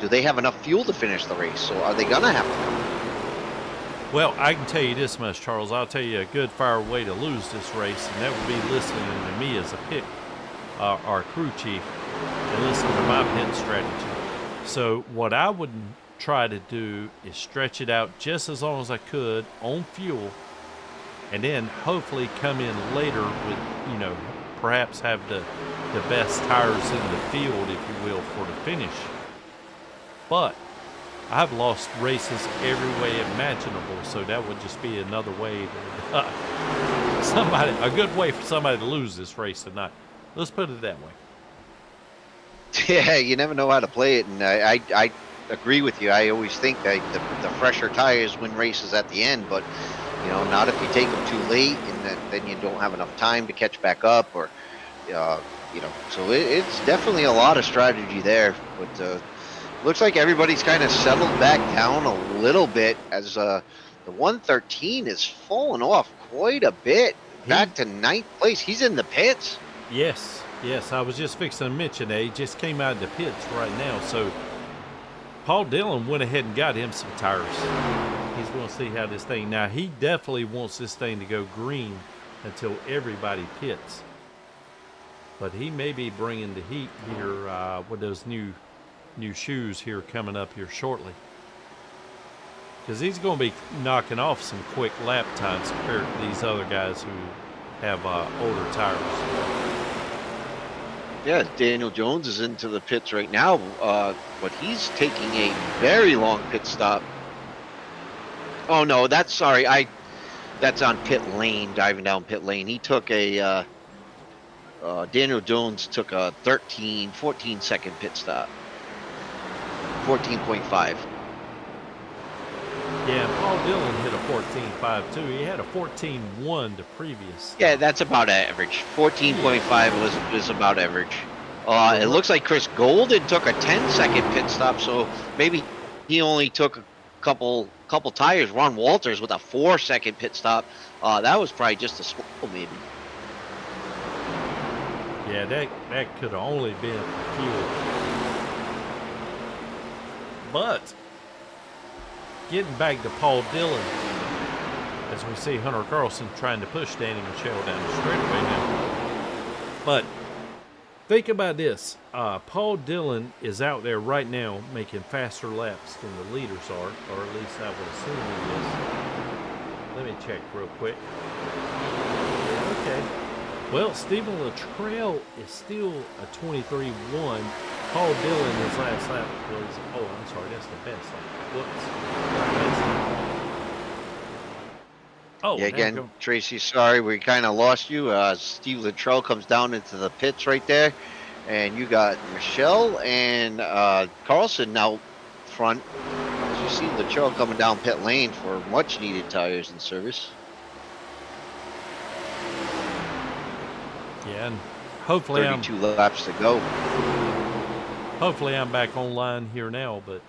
do they have enough fuel to finish the race? So are they going to have to come? Well, I can tell you this much, Charles. I'll tell you a good fire way to lose this race, and that would be listening to me as a pit, our crew chief, and listening to my pit strategy. So what I would try to do is stretch it out just as long as I could on fuel, and then hopefully come in later with, perhaps have the best tires in the field, if you will, for the finish. But I've lost races every way imaginable, so that would just be another way a good way for somebody to lose this race tonight. Let's put it that way. Yeah, you never know how to play it, and I agree with you. I always think that the fresher tires win races at the end, but not if you take them too late, and then you don't have enough time to catch back up, or so it's definitely a lot of strategy there. But looks like everybody's kind of settled back down a little bit as the 113 is falling off quite a bit, back to 9th place. He's in the pits. Yes, I was just fixing to mention that he just came out of the pits right now. So Paul Dillon went ahead and got him some tires. He's going to see how this thing, now he definitely wants this thing to go green until everybody pits. But he may be bringing the heat here with those new shoes here coming up here shortly. Because he's going to be knocking off some quick lap times compared to these other guys who have older tires. Yeah, Daniel Jones is into the pits right now, but he's taking a very long pit stop. Oh no, that's on pit lane, diving down pit lane. He took a Daniel Jones took a 14 second pit stop. 14.5. Yeah, and Paul Dillon hit a 14.5 too. He had a 14.1 the previous. Yeah, that's about average. 14.5 was about average. It looks like Chris Golden took a 10-second pit stop, so maybe he only took a couple tires. Ron Walters with a 4-second pit stop. That was probably just a small, maybe. Yeah, that could have only been for fuel. But getting back to Paul Dillon, as we see Hunter Carlson trying to push Danny Michelle down the straightaway now. But think about this. Paul Dillon is out there right now making faster laps than the leaders are, or at least I would assume he is. Let me check real quick. Okay. Well, Stephen Luttrell is still a 23.1. Paul Dillon, his last lap was, I'm sorry, that's the best lap. Whoops. Yeah, again, Tracy, sorry, we kind of lost you. Steve Luttrell comes down into the pits right there, and you got Michelle and Carlson out front. As you see Luttrell coming down pit lane for much needed tires and service. Yeah, and hopefully 32 laps to go. Hopefully I'm back online here now, but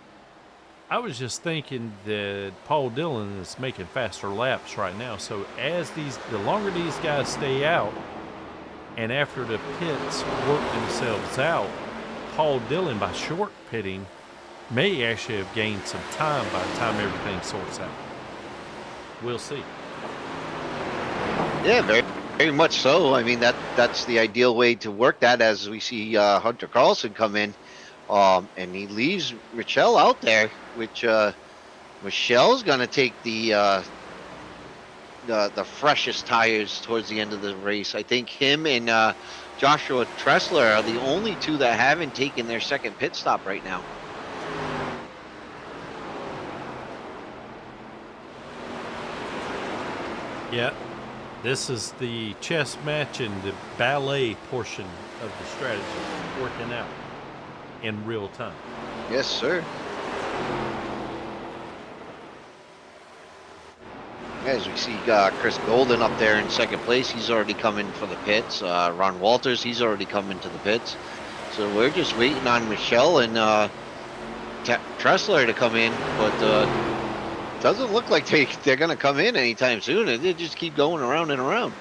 I was just thinking that Paul Dillon is making faster laps right now. So the longer these guys stay out, and after the pits work themselves out, Paul Dillon, by short pitting, may actually have gained some time by the time everything sorts out. We'll see. Yeah, very much so. I mean, that's the ideal way to work that, as we see Hunter Carlson come in. And he leaves Michelle out there, which Michelle's gonna take the freshest tires towards the end of the race. I think him and Joshua Tressler are the only two that haven't taken their second pit stop right now. Yeah, this is the chess match and the ballet portion of the strategy working out in real time. Yes, sir. As we see Chris Golden up there in second place, he's already coming for the pits. Ron Walters, he's already coming to the pits. So we're just waiting on Michelle and Tressler to come in, but doesn't look like they're going to come in anytime soon. They just keep going around and around.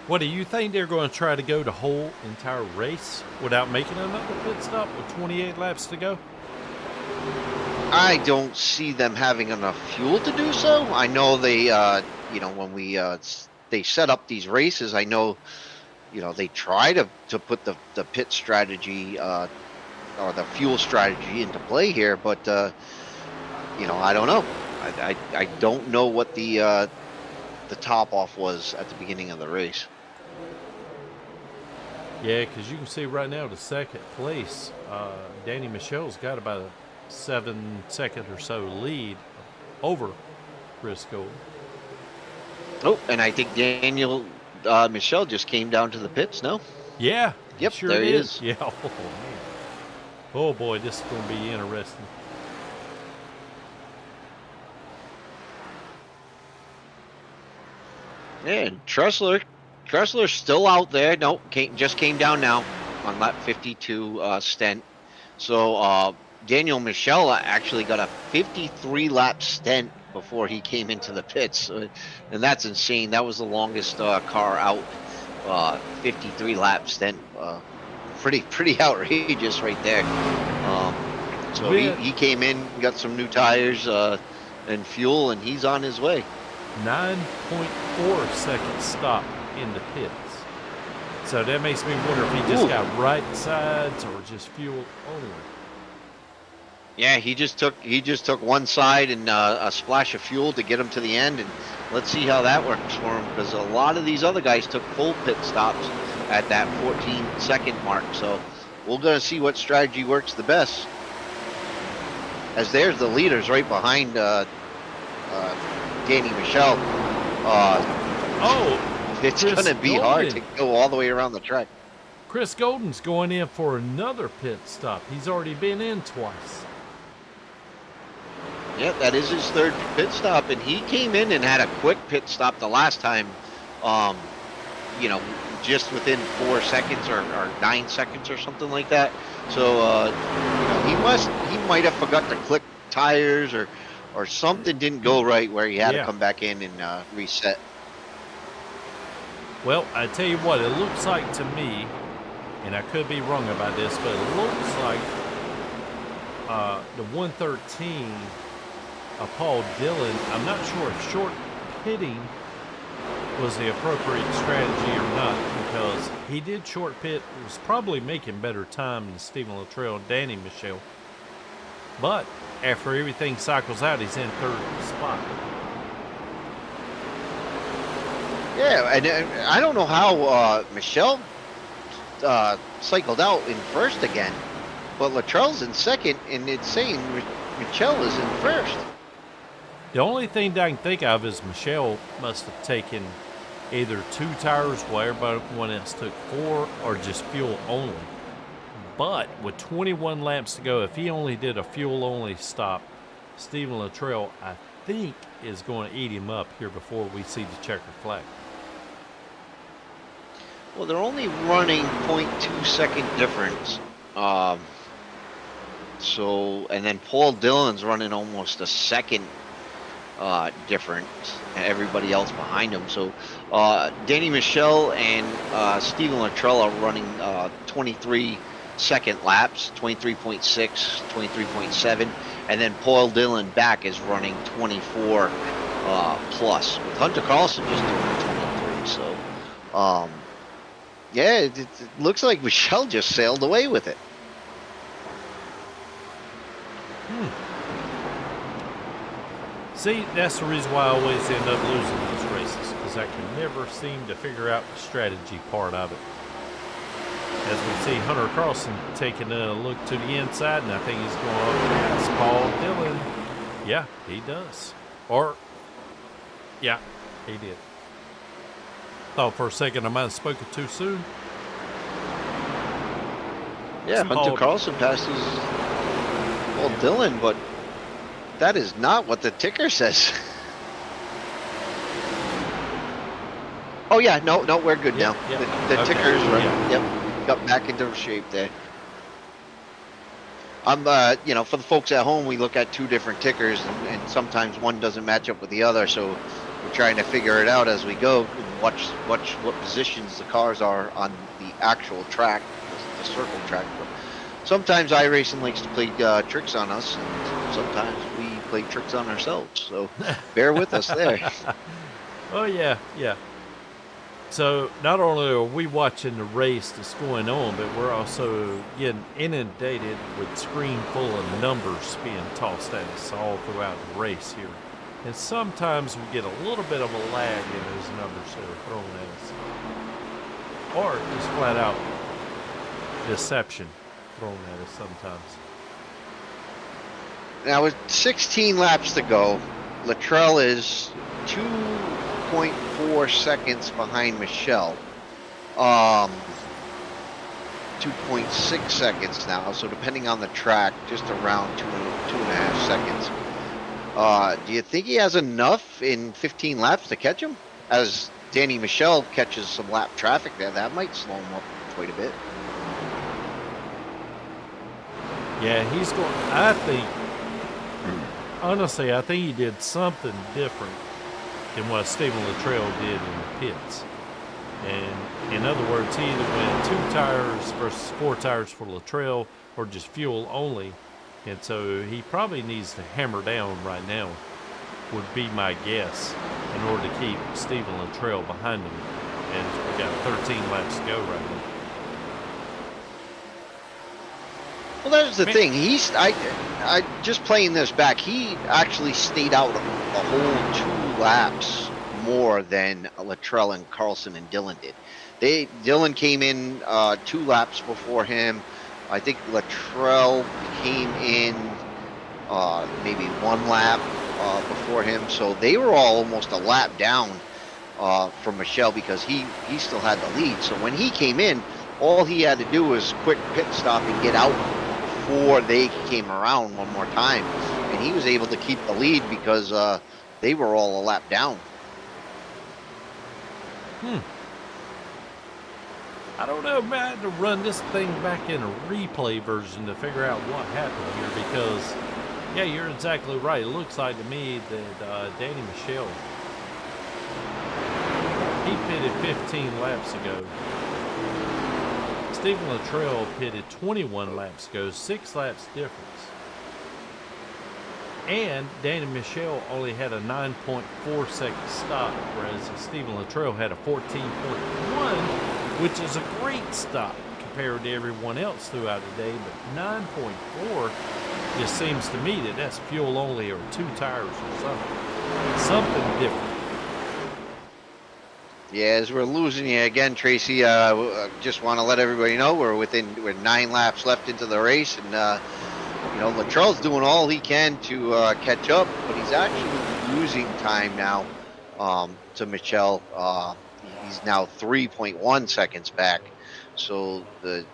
What do you think they're going to try to go the whole entire race without making another pit stop with 28 laps to go? I don't see them having enough fuel to do so. I know they, when they set up these races, I know, they try to put the pit strategy or the fuel strategy into play here, but you know, I don't know. I don't know what the top off was at the beginning of the race. Yeah, because you can see right now the second place, Danny Michel's got about a 7-second or so lead over Chris Golden. Oh, and I think Daniel Michel just came down to the pits. No. Yeah. Yep, Sure there he did. is. Yeah. Oh, man. Oh, boy, this is going to be interesting. Yeah, and Tressler's still out there. Nope, just came down now on lap 52 stint. So Daniel Michel actually got a 53 lap stint before he came into the pits, and that's insane. That was the longest car out. 53 lap stint. Pretty outrageous right there. So he came in, got some new tires and fuel, and he's on his way. 9.4 second stop in the pits. So that makes me wonder if he just got right sides or just fuel only. Yeah, he just took one side and a splash of fuel to get him to the end, and let's see how that works for him, because a lot of these other guys took full pit stops at that 14-second mark. So we're gonna see what strategy works the best. As there's the leaders right behind Danny Michel. It's Chris gonna be hard to go all the way around the track. Chris Golden's going in for another pit stop. He's already been in twice. Yeah, that is his third pit stop, and he came in and had a quick pit stop the last time. You know, just within 4 seconds or 9 seconds or something like that. So you know, he might have forgot to click tires or something didn't go right where he had to come back in and reset. Well, I tell you what, it looks like to me, and I could be wrong about this, but it looks like the 113 of Paul Dillon, I'm not sure if short pitting was the appropriate strategy or not, because he did short pit, was probably making better time than Stephen Luttrell and Danny Michel. But after everything cycles out, he's in third spot. Yeah, and I don't know how Michel cycled out in first again, but Luttrell's in second, and it's saying Michel is in first. The only thing that I can think of is Michel must have taken either 2 tires while everyone else took 4, or just fuel only. But with 21 laps to go, if he only did a fuel only stop, Stephen Luttrell, I think, is going to eat him up here before we see the checkered flag. Well, they're only running 0.2 second difference. So, and then Paul Dillon's running almost a second difference, and everybody else behind him. So, Danny Michel and Stephen Luttrell are running 23 second laps, 23.6, 23.7, and then Paul Dillon back is running 24 plus, with Hunter Carlson just doing 23. So, yeah, it looks like Michel just sailed away with it. See, that's the reason why I always end up losing those races, because I can never seem to figure out the strategy part of it. As we see Hunter Carlson taking a look to the inside, and I think he's going up past Paul Dillon. Yeah, he does. Or, yeah, he did. Thought for a second I might have spoken too soon. Yeah, Hunter Carlson passes Paul Dillon, but that is not what the ticker says. Oh yeah, no, we're good now. The okay. Ticker is right. Yep, got back into shape there. You know, for the folks at home, we look at 2 different tickers, and sometimes one doesn't match up with the other, so we're trying to figure it out as we go. Watch what positions the cars are on the actual track, the circle track. But sometimes iRacing likes to play tricks on us, and sometimes we play tricks on ourselves. So bear with us there. Oh yeah. So not only are we watching the race that's going on, but we're also getting inundated with screen full of numbers being tossed at us all throughout the race here. And sometimes we get a little bit of a lag in those numbers that are thrown at us. Or just flat out deception thrown at us sometimes. Now with 16 laps to go, Luttrell is 2.4 seconds behind Michelle. 2.6 seconds now, so depending on the track, just around 2.5 seconds. Do you think he has enough in 15 laps to catch him? As Danny Michelle catches some lap traffic there, that might slow him up quite a bit. Yeah, he's going. Honestly, I think he did something different than what Stephen Luttrell did in the pits. And in other words, he either went 2 tires versus 4 tires for Luttrell, or just fuel only. And so he probably needs to hammer down right now, would be my guess, in order to keep Stephen Luttrell behind him. And we got 13 laps to go right now. Well, that's the thing. I just playing this back. He actually stayed out a whole 2 laps more than Luttrell and Carlson and Dillon did. Dillon came in 2 laps before him. I think Luttrell came in maybe 1 lap before him. So they were all almost a lap down from Michelle because he still had the lead. So when he came in, all he had to do was quick pit stop and get out before they came around one more time. And he was able to keep the lead because they were all a lap down. I don't know, man. I had to run this thing back in a replay version to figure out what happened here because, yeah, you're exactly right. It looks like to me that Danny Michelle, he pitted 15 laps ago. Stephen Luttrell pitted 21 laps ago, 6 laps difference. And Danny Michelle only had a 9.4 second stop, whereas Stephen Luttrell had a 14.1, which is a great stop compared to everyone else throughout the day. But 9.4 just seems to me that that's fuel only or 2 tires or something different. Yeah, as we're losing you again, Tracy, just want to let everybody know we're 9 laps left into the race, and Luttrell's doing all he can to catch up, but he's actually losing time now to Michelle. He's now 3.1 seconds back. So the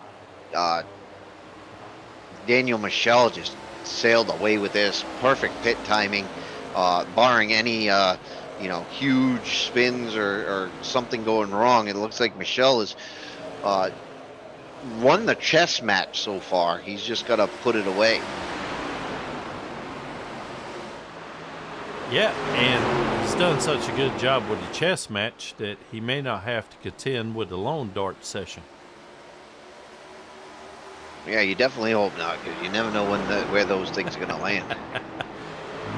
Daniel Michelle just sailed away with this. Perfect pit timing, barring any huge spins or something going wrong. It looks like Michelle has won the chess match so far. He's just got to put it away. Yeah, and he's done such a good job with the chess match that he may not have to contend with the lone dart session. Yeah, you definitely hope not, because you never know where those things are going to land.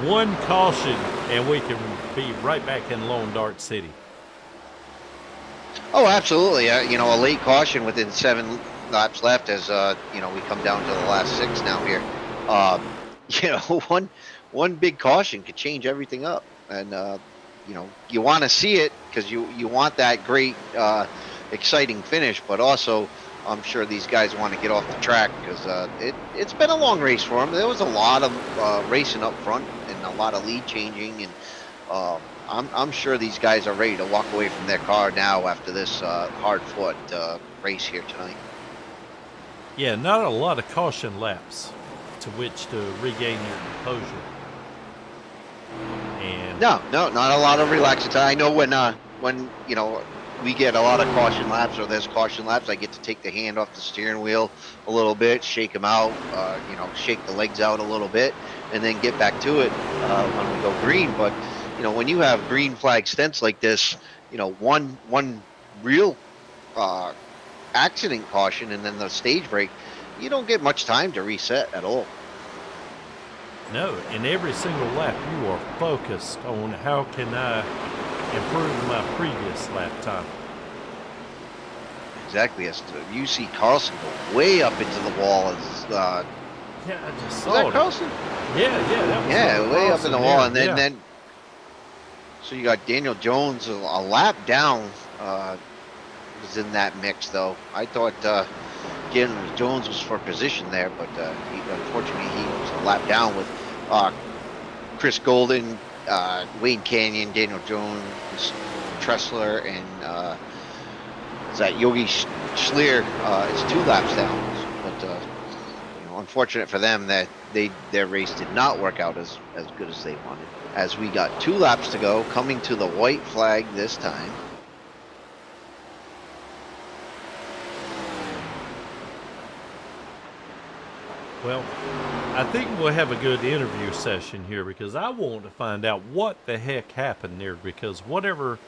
One caution, and we can be right back in Lone Dart City. Oh, absolutely. A late caution within 7 laps left as, we come down to the last 6 now here. One big caution could change everything up. And, you want to see it because you want that great, exciting finish. But also, I'm sure these guys want to get off the track because it's been a long race for them. There was a lot of racing up front and a lot of lead changing. And I'm sure these guys are ready to walk away from their car now after this hard-fought race here tonight. Yeah, not a lot of caution laps to which to regain your composure. And No, not a lot of relaxing time. I know when we get a lot of caution laps or there's caution laps, I get to take the hand off the steering wheel a little bit, shake them out, shake the legs out a little bit, and then get back to it when we go green. But when you have green flag stints like this, one real accident caution and then the stage break, you don't get much time to reset at all. no, in every single lap you are focused on how can I improve my previous lap time. exactly. As to, you see Carlson go way up into the wall. As Yeah, I just was saw that it. Carlson? Yeah, that was Yeah, way up in the wall, there. and then Yeah. then so you got Daniel Jones a lap down. Was in that mix though. I thought Daniel Jones was for position there, but unfortunately he was a lap down with Chris Golden, Wayne Canyon, Daniel Jones, Tressler, and is that Yogi Schleer? It's 2 laps down, but unfortunate for them that their race did not work out as good as they wanted. As we got 2 laps to go, coming to the white flag this time. Well, I think we'll have a good interview session here because I want to find out what the heck happened there, because whatever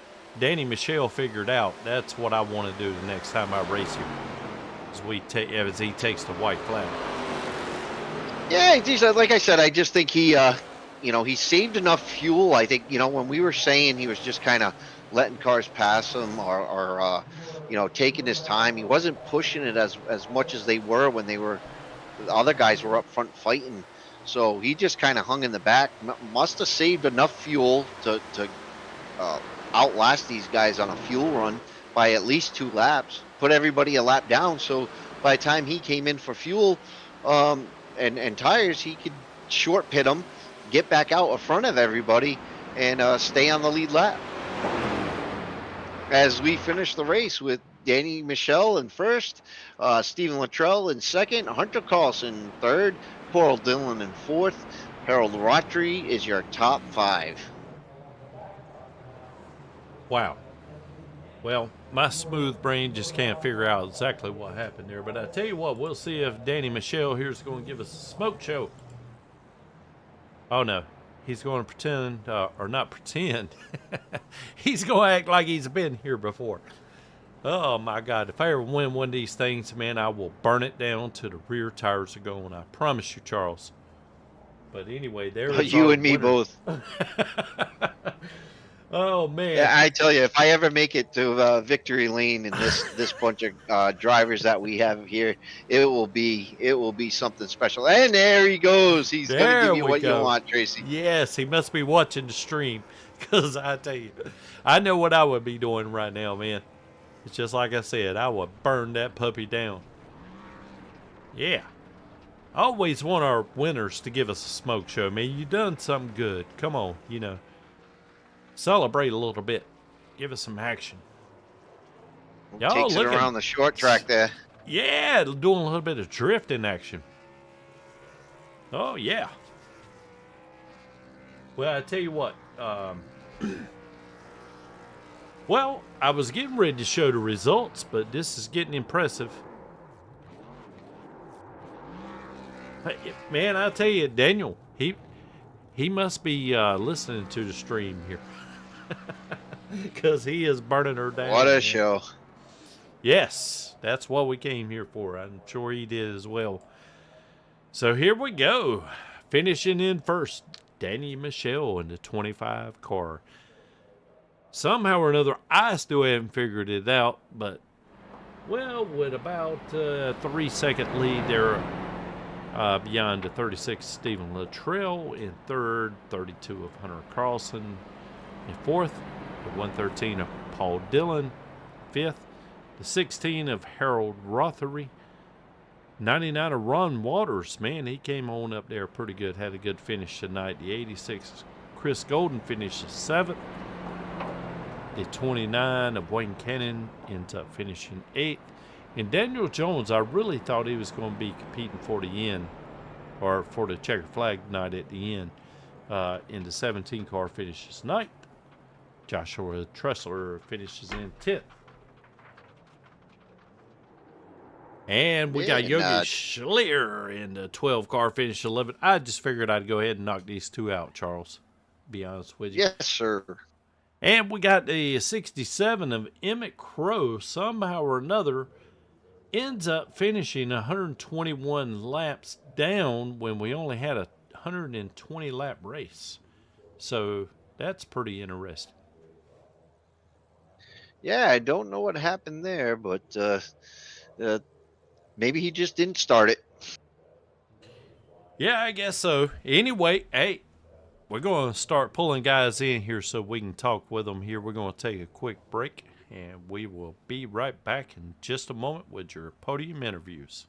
Danny Michelle figured out, that's what I want to do the next time I race here. As he takes the white flag. Yeah, like I said, I just think he he saved enough fuel. I think, when we were saying he was just kind of letting cars pass him or taking his time, he wasn't pushing it as much as they were when the other guys were up front fighting. So he just kind of hung in the back. Must have saved enough fuel to outlast these guys on a fuel run by at least 2 laps. Put everybody a lap down. So by the time he came in for fuel and tires, he could short pit them, get back out in front of everybody, and stay on the lead lap. As we finish the race with Danny Michelle in first, Stephen Luttrell in second, Hunter Carlson third, Paul Dillon in fourth, Harold Rotary is your top 5. Wow. Well, my smooth brain just can't figure out exactly what happened there. But I tell you what, we'll see if Danny Michelle here is going to give us a smoke show. Oh, no. He's going to pretend, or not pretend. He's going to act like he's been here before. Oh, my God. If I ever win one of these things, man, I will burn it down to the rear tires are going. I promise you, Charles. But anyway, there is You our and me winner. both. Oh, man. Yeah, I tell you, if I ever make it to victory lane in this bunch of drivers that we have here, it will be something special. And there he goes. He's gonna There give you we what go. you want, Tracy. Yes, he must be watching the stream. Because I tell you, I know what I would be doing right now, man. It's just like I said, I would burn that puppy down. Yeah. I always want our winners to give us a smoke show, man. You done something good. Come on, celebrate a little bit. Give us some action. Y'all Takes it looking around the short track there. Yeah, doing a little bit of drifting action. Oh, yeah. Well, I tell you what. Well, I was getting ready to show the results, but this is getting impressive. Hey, man, I tell you, Daniel, he must be listening to the stream here. Because he is burning her down. What a man. show. Yes, that's what we came here for. I'm sure he did as well. So here we go. Finishing in first, Danny Michelle in the 25 car. Somehow or another, I still haven't figured it out, but, well, with about a 3-second lead there beyond the 36, Stephen Luttrell. In third, 32 of Hunter Carlson. In fourth, the 113 of Paul Dillon. Fifth, the 16 of Harold Rothery. 99 of Ron Waters. Man, he came on up there pretty good. Had a good finish tonight. The 86, Chris Golden finished seventh. The 29 of Wayne Cannon ends up finishing 8th. And Daniel Jones, I really thought he was going to be competing for the end, or for the checkered flag night at the end. In the 17 car finishes 9th. Joshua Tressler finishes in 10th. And we got Yogi Schleer in the 12 car finish 11th. I just figured I'd go ahead and knock these two out, Charles. Be honest with you. Yes, sir. And we got the 67 of Emmett Crow, somehow or another, ends up finishing 121 laps down when we only had a 120 lap race. So that's pretty interesting. Yeah, I don't know what happened there, but uh, maybe he just didn't start it. Yeah, I guess so. Anyway, hey, we're going to start pulling guys in here so we can talk with them here. We're going to take a quick break, and we will be right back in just a moment with your podium interviews.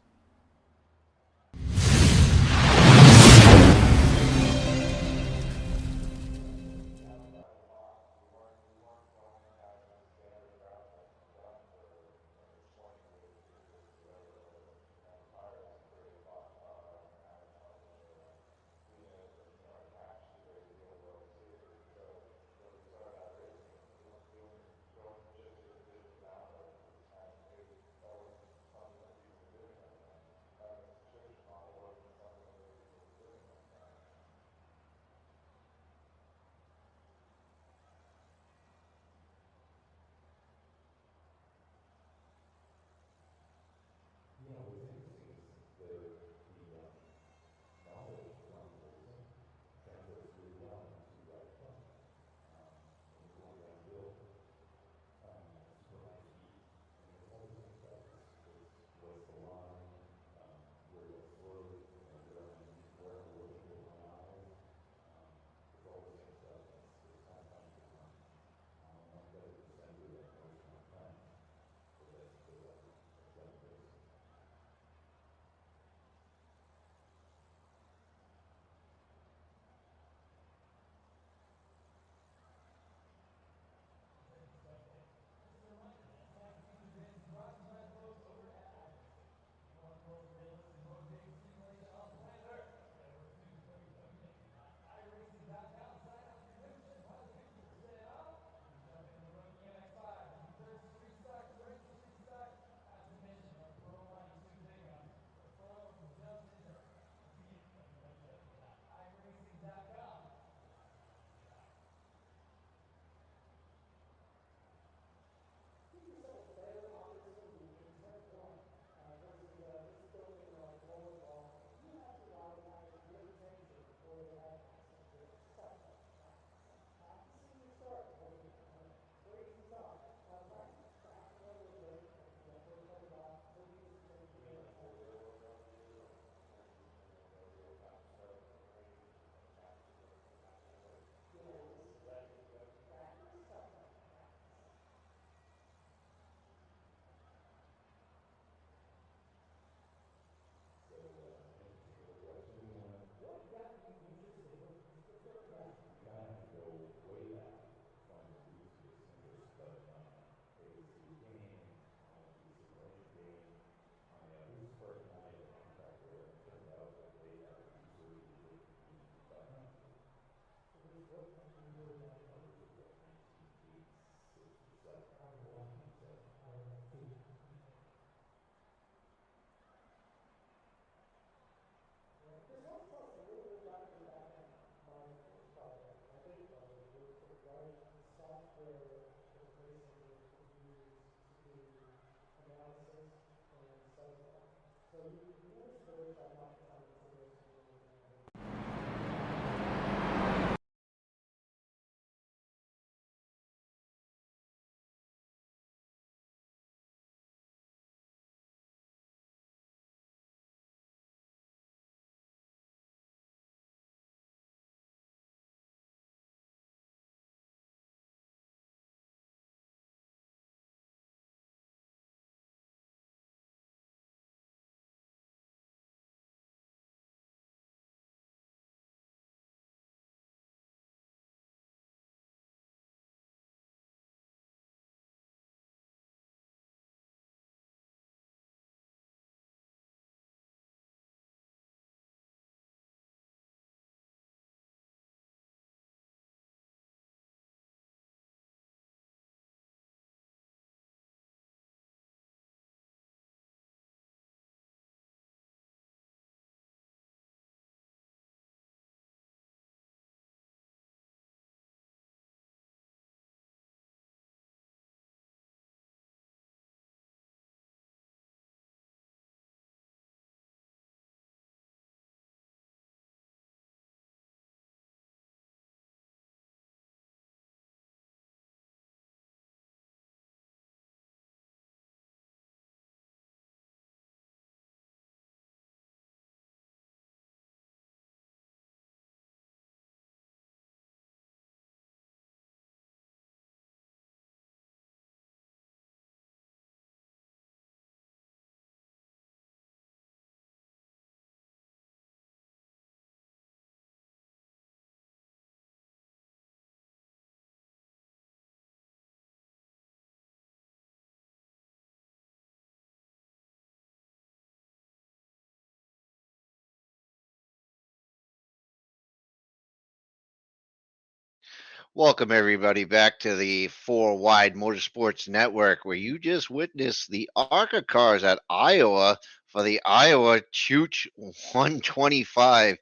Welcome, everybody, back to the FourWide Motorsports Network, where you just witnessed the ARCA cars at Iowa for the Iowa Chooch 125.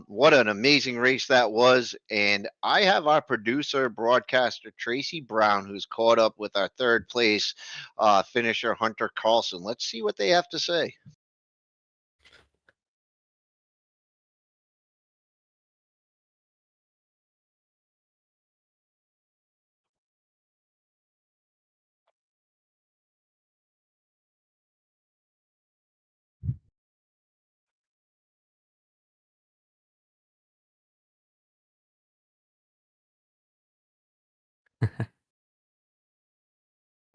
What an amazing race that was. And I have our producer, broadcaster, Tracy Brown, who's caught up with our third place finisher, Hunter Carlson. Let's see what they have to say.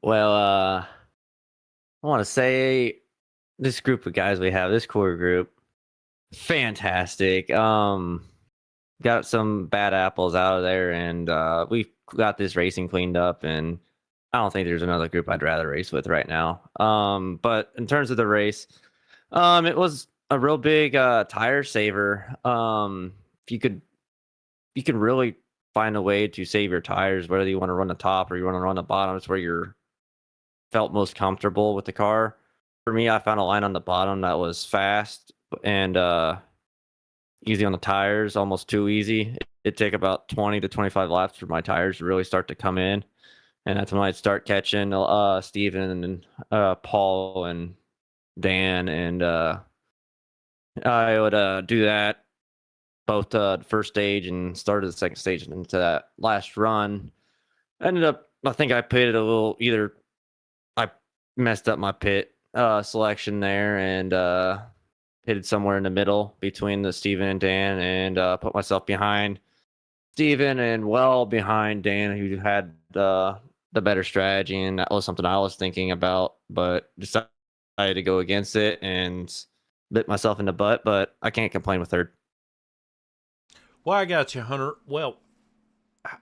Well, I want to say this group of guys we have, this core group, fantastic. Got some bad apples out of there, and we got this racing cleaned up. And I don't think there's another group I'd rather race with right now. But in terms of the race, it was a real big tire saver. If you could really find a way to save your tires, whether you want to run the top or you want to run the bottom. It's where you're felt most comfortable with the car. For me, I found a line on the bottom that was fast and easy on the tires, almost too easy. It'd take about 20 to 25 laps for my tires to really start to come in. And that's when I'd start catching Steven and Paul and Dan. And I would do that both the first stage and started the second stage into that last run. I think I pitted a little, either I messed up my pit selection there and pitted somewhere in the middle between the Steven and Dan and put myself behind Steven and well behind Dan, who had the better strategy. And that was something I was thinking about, but decided to go against it and bit myself in the butt, but I can't complain with third. Well, I got you, Hunter. Well,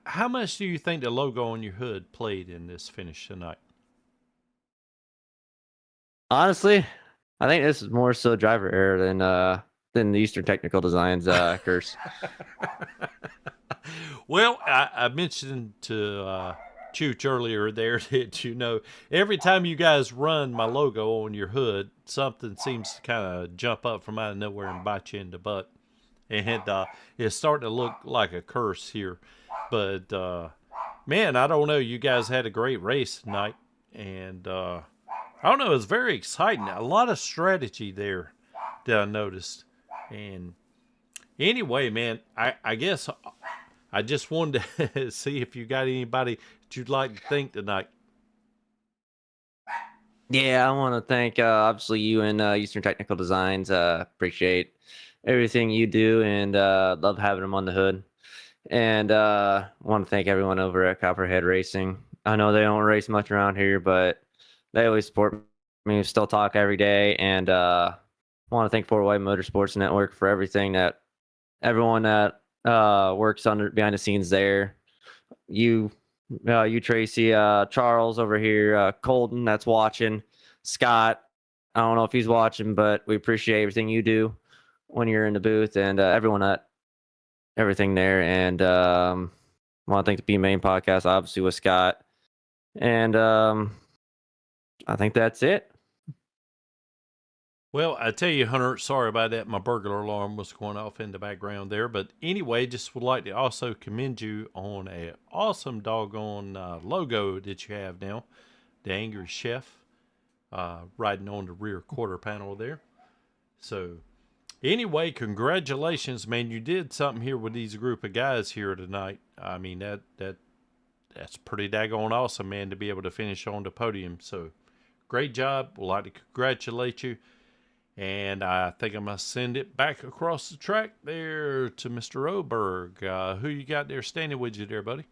how much do you think the logo on your hood played in this finish tonight? Honestly, I think this is more so driver error than the Eastern Technical Designs curse. Well, I mentioned to Chooch earlier there that, every time you guys run my logo on your hood, something seems to kind of jump up from out of nowhere and bite you in the butt. And it's starting to look like a curse here. But, man, I don't know. You guys had a great race tonight. And, I don't know. It was very exciting. A lot of strategy there that I noticed. And anyway, man, I guess I just wanted to see if you got anybody that you'd like to thank tonight. Yeah, I want to thank obviously you and Eastern Technical Designs. Appreciate everything you do and love having them on the hood. And I want to thank everyone over at Copperhead Racing. I know they don't race much around here, but they always support me. We still talk every day. And I want to thank FourWide Motorsports Network for everything that everyone that works behind the scenes there. You Tracy, Charles over here, Colton that's watching, Scott. I don't know if he's watching, but we appreciate everything you do when you're in the booth, and everyone at everything there. And I want to thank the B Main podcast, obviously, with Scott. And I think that's it. Well, I tell you, Hunter, sorry about that. My burglar alarm was going off in the background there. But anyway, just would like to also commend you on a awesome doggone logo that you have now. The Angry Chef riding on the rear quarter panel there. So anyway, congratulations, man. You did something here with these group of guys here tonight. I mean, that's pretty daggone awesome, man, to be able to finish on the podium. So great job. We'd like to congratulate you. And I think I'm going to send it back across the track there to Mr. Oberg. Who you got there standing with you there, buddy?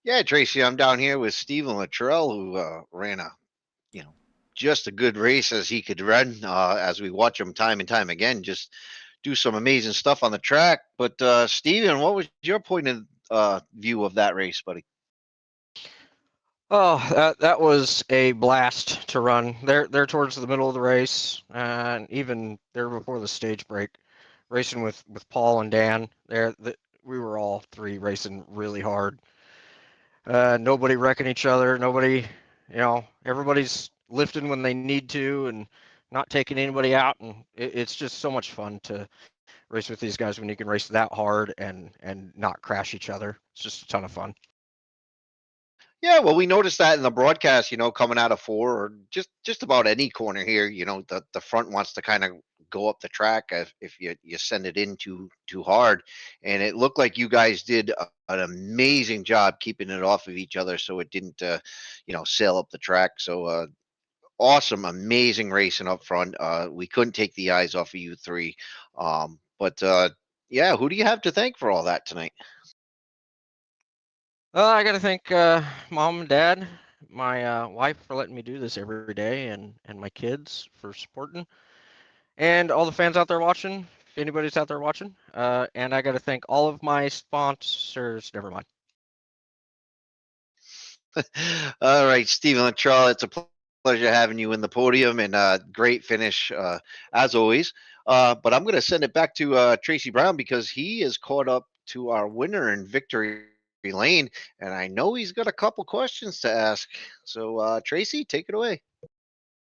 Yeah, Tracy, I'm down here with Steven Luttrell, who ran just a good race as he could run, as we watch him time and time again, just do some amazing stuff on the track. But Steven, what was your point of view of that race, buddy? Oh, that was a blast to run. There towards the middle of the race, and even there before the stage break, racing with Paul and Dan. we were all three racing really hard. Nobody wrecking each other. Nobody, everybody's lifting when they need to and not taking anybody out. And it's just so much fun to race with these guys when you can race that hard and not crash each other. It's just a ton of fun. Yeah, well, we noticed that in the broadcast, coming out of four or just about any corner here, the front wants to kind of go up the track if you send it in too hard, and it looked like you guys did an amazing job keeping it off of each other so it didn't sail up the track. So awesome, amazing racing up front. We couldn't take the eyes off of you three, but yeah, who do you have to thank for all that tonight? I got to thank mom and dad, my wife for letting me do this every day, and my kids for supporting, and all the fans out there watching, if anybody's out there watching. And I got to thank all of my sponsors. Never mind. All right, Stephen Latrell, it's a pleasure having you in the podium, and great finish as always. But I'm going to send it back to Tracy Brown because he is caught up to our winner in victory lane, and I know he's got a couple questions to ask. So Tracy, take it away.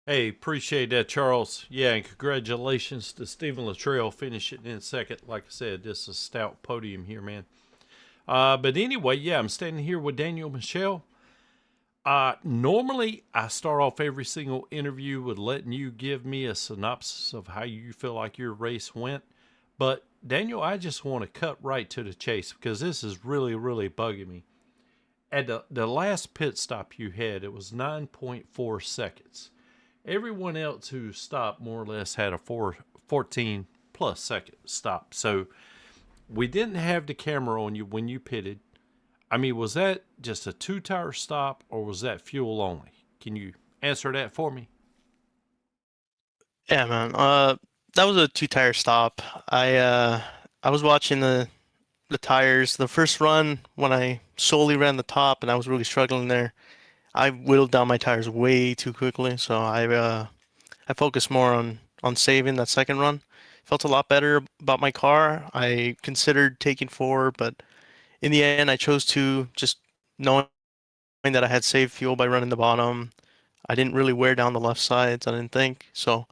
Hey, appreciate that, Charles. Yeah, and congratulations to Stephen Latrell finishing in second. Like I said, this is a stout podium here, man. But anyway, yeah, I'm standing here with Daniel Michelle. Normally, I start off every single interview with letting you give me a synopsis of how you feel like your race went. But Daniel, I just want to cut right to the chase because this is really, really bugging me. At the last pit stop you had, it was 9.4 seconds. Everyone else who stopped more or less had a 14 plus second stop. So we didn't have the camera on you when you pitted. I mean, was that just a 2-tire stop or was that fuel only? Can you answer that for me? Yeah, man. That was a 2-tire stop. I was watching the tires. The first run when I solely ran the top and I was really struggling there, I whittled down my tires way too quickly. So I focused more on saving that second run. Felt a lot better about my car. I considered taking 4, but in the end, I chose to, just knowing that I had saved fuel by running the bottom. I didn't really wear down the left sides, I didn't think. So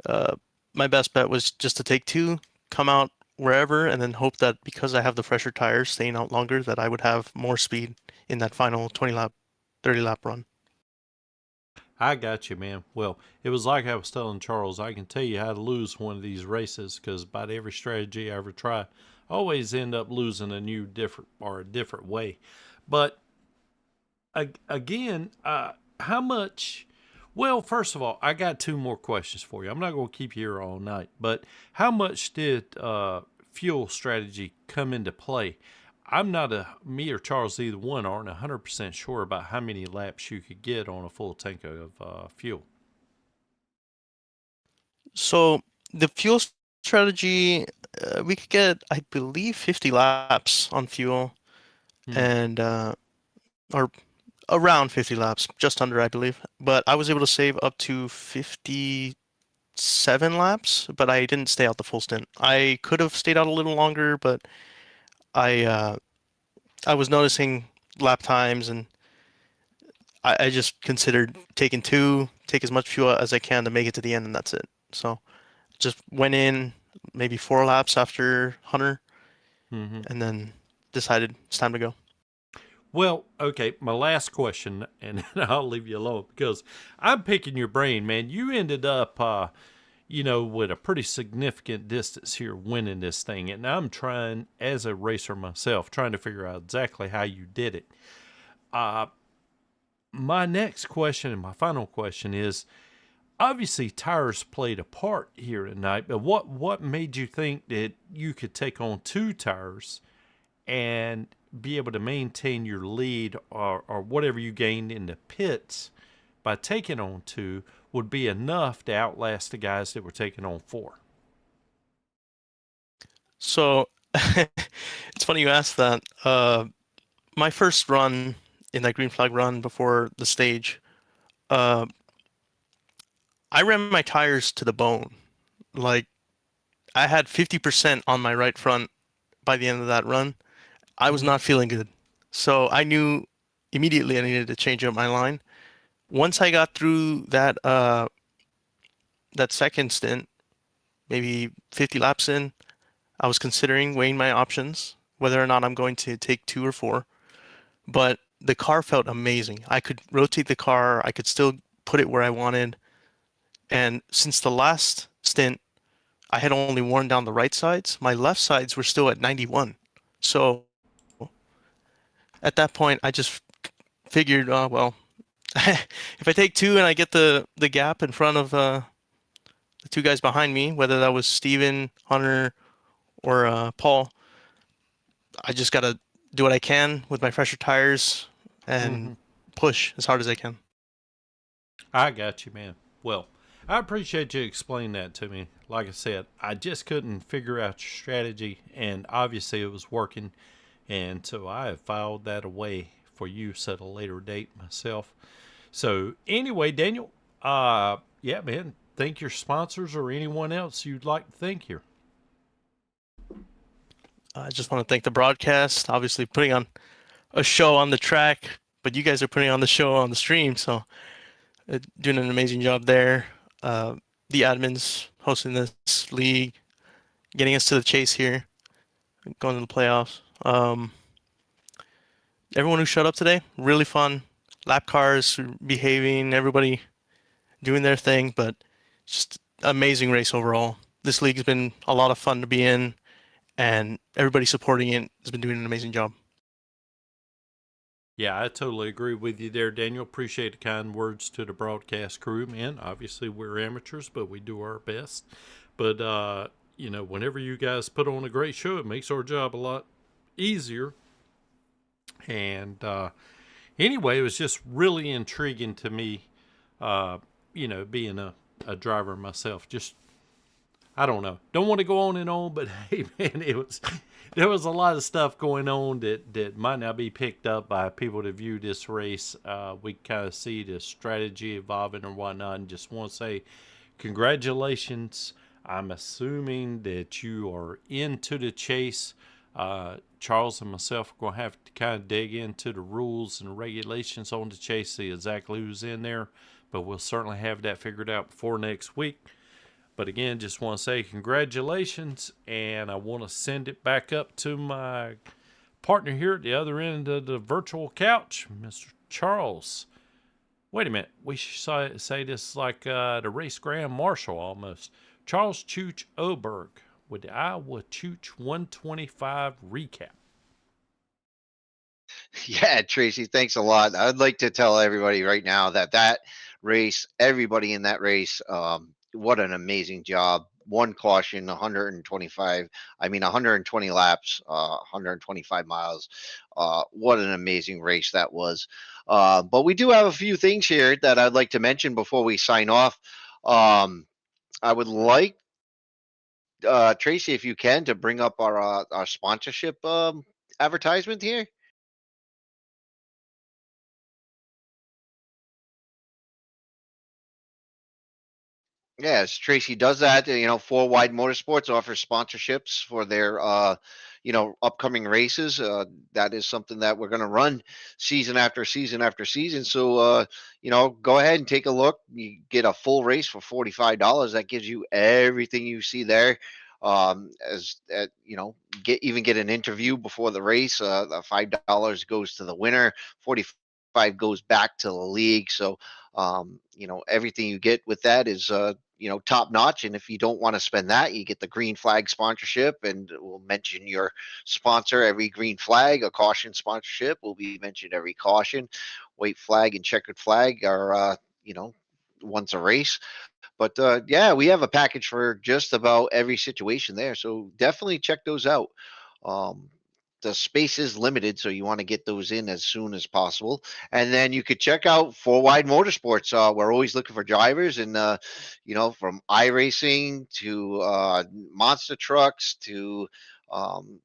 uh, my best bet was just to take 2, come out wherever, and then hope that because I have the fresher tires staying out longer, that I would have more speed in that final 20 lap, 30 lap run. I got you, man. Well, it was like I was telling Charles, I can tell you how to lose one of these races because about every strategy I ever try, I always end up losing a different way. But again, how much? Well, first of all, I got 2 more questions for you. I'm not going to keep you here all night, but how much did fuel strategy come into play? I'm not me or Charles, either one, aren't 100% sure about how many laps you could get on a full tank of fuel. So the fuel strategy, we could get, I believe, 50 laps on fuel, and or around 50 laps, just under, I believe. But I was able to save up to 57 laps, but I didn't stay out the full stint. I could have stayed out a little longer, but I was noticing lap times, and I just considered taking 2, take as much fuel as I can to make it to the end, and that's it. So just went in maybe 4 laps after Hunter, and then decided it's time to go. Well, okay, my last question, and then I'll leave you alone because I'm picking your brain, man. You ended up, with a pretty significant distance here winning this thing. And I'm trying, as a racer myself, trying to figure out exactly how you did it. My next question and my final question is, obviously tires played a part here tonight, but what made you think that you could take on 2 tires and be able to maintain your lead or whatever you gained in the pits by taking on 2 would be enough to outlast the guys that were taking on 4? So it's funny you asked that. My first run in that green flag run before the stage, I ran my tires to the bone. Like I had 50% on my right front by the end of that run, I was not feeling good. So I knew immediately I needed to change up my line. Once I got through that second stint, maybe 50 laps in, I was considering weighing my options, whether or not I'm going to take 2 or 4. But the car felt amazing. I could rotate the car, I could still put it where I wanted. And since the last stint, I had only worn down the right sides. My left sides were still at 91. So at that point, I just figured, well, if I take 2 and I get the gap in front of the 2 guys behind me, whether that was Steven, Hunter, or Paul, I just gotta do what I can with my fresher tires and push as hard as I can. I got you, man. Well, I appreciate you explaining that to me. Like I said, I just couldn't figure out your strategy, and obviously it was working, and so I have filed that away for use at a later date myself. So anyway, Daniel, yeah, man, thank your sponsors or anyone else you'd like to thank here. I just want to thank the broadcast, obviously putting on a show on the track, but you guys are putting on the show on the stream, so doing an amazing job there. The admins hosting this league, getting us to the chase here, going to the playoffs. Everyone who showed up today, really fun. Lap cars behaving, everybody doing their thing, but just amazing race overall. This league's been a lot of fun to be in, and everybody supporting it has been doing an amazing job. Yeah, I totally agree with you there, Daniel. Appreciate the kind words to the broadcast crew, man. Obviously, we're amateurs, but we do our best. But, you know, whenever you guys put on a great show, it makes our job a lot easier. And anyway, it was just really intriguing to me, you know, being a driver myself. Just, I don't know. Don't want to go on and on, but hey, man, there was a lot of stuff going on that might not be picked up by people that view this race. We kind of see the strategy evolving and whatnot, and just want to say congratulations. I'm assuming that you are into the chase. Charles and myself are going to have to kind of dig into the rules and regulations on the chase, see exactly who's in there, but we'll certainly have that figured out before next week. But again, just want to say congratulations, and I want to send it back up to my partner here at the other end of the virtual couch, Mr. Charles. Wait a minute. We should say this like the race grand marshal almost. Charles Chooch Oberg with the Iowa Chooch 125 recap. Yeah, Tracy, thanks a lot. I'd like to tell everybody right now that race, everybody in that race, what an amazing job. One caution, 120 laps, 125 miles. What an amazing race that was. But we do have a few things here that I'd like to mention before we sign off. I would like, Tracy, if you can, to bring up our sponsorship advertisement here. Yes, Tracy does that. You know, FourWide Motorsports offers sponsorships for their, you know, upcoming races. That is something that we're going to run season after season after season. So, you know, go ahead and take a look. You get a full race for $45. That gives you everything you see there. You know, get an interview before the race. The $5 goes to the winner. 45 goes back to the league. So, you know, everything you get with that is, you know, top notch. And if you don't want to spend that, you get the green flag sponsorship, and we'll mention your sponsor every green flag. A caution sponsorship will be mentioned every caution. White flag and checkered flag are, you know, once a race. But yeah, we have a package for just about every situation there. So definitely check those out. Um, the space is limited, so you want to get those in as soon as possible. And then you could check out FourWide Motorsports. We're always looking for drivers, and you know, from iRacing to monster trucks to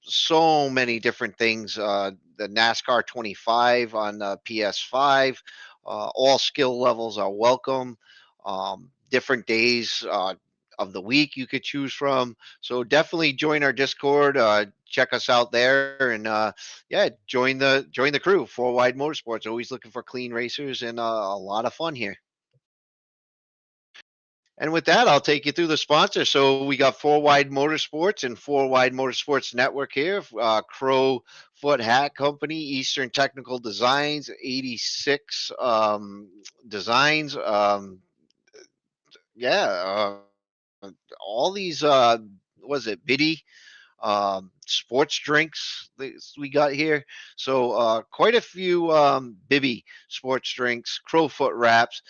so many different things. The NASCAR 25 on PS5. All skill levels are welcome. Different days of the week you could choose from. So definitely join our Discord. check us out there, and yeah, join the crew. FourWide Motorsports, always looking for clean racers and a lot of fun here. And with that, I'll take you through the sponsors. So we got FourWide Motorsports and FourWide Motorsports Network here. Crow Foot Hat Company, Eastern Technical Designs, 86 designs. Yeah, all these, was it Biddy? Sports drinks we got here. So quite a few Bibby sports drinks, Crowfoot wraps.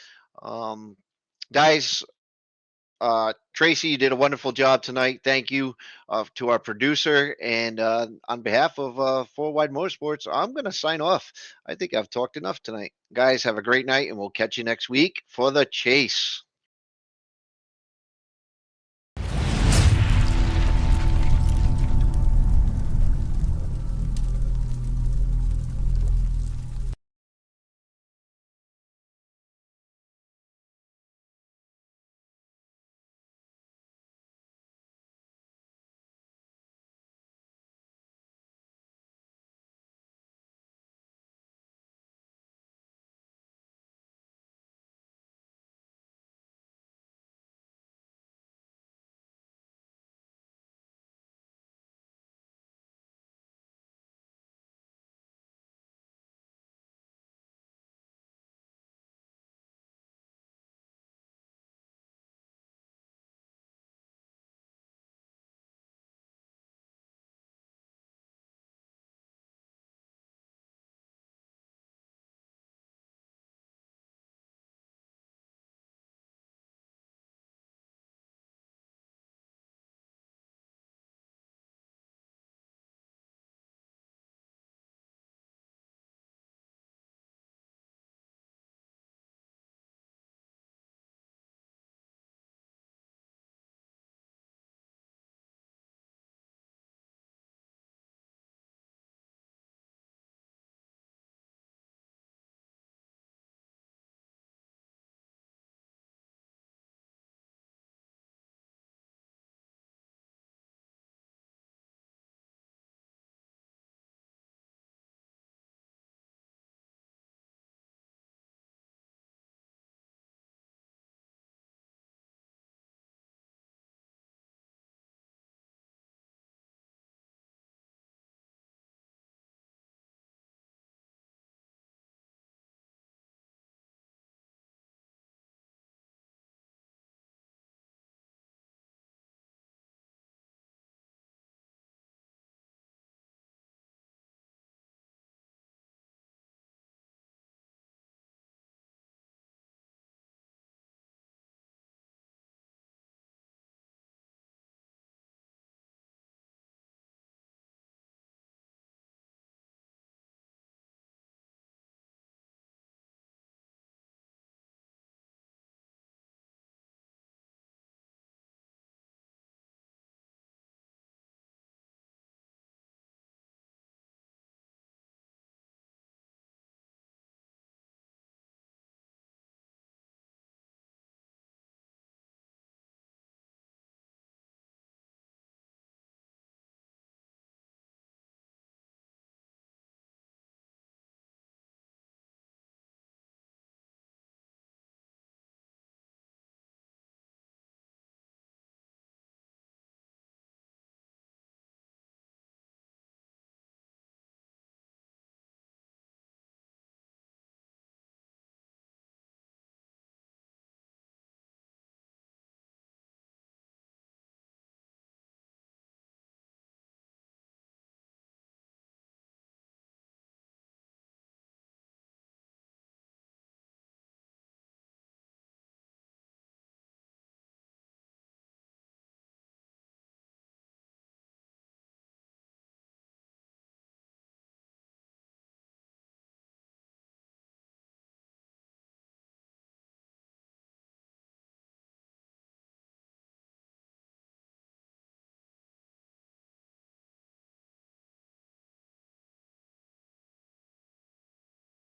Guys, Tracy, you did a wonderful job tonight. Thank you to our producer. And on behalf of FourWide Motorsports, I'm going to sign off. I think I've talked enough tonight. Guys, have a great night, and we'll catch you next week for the chase.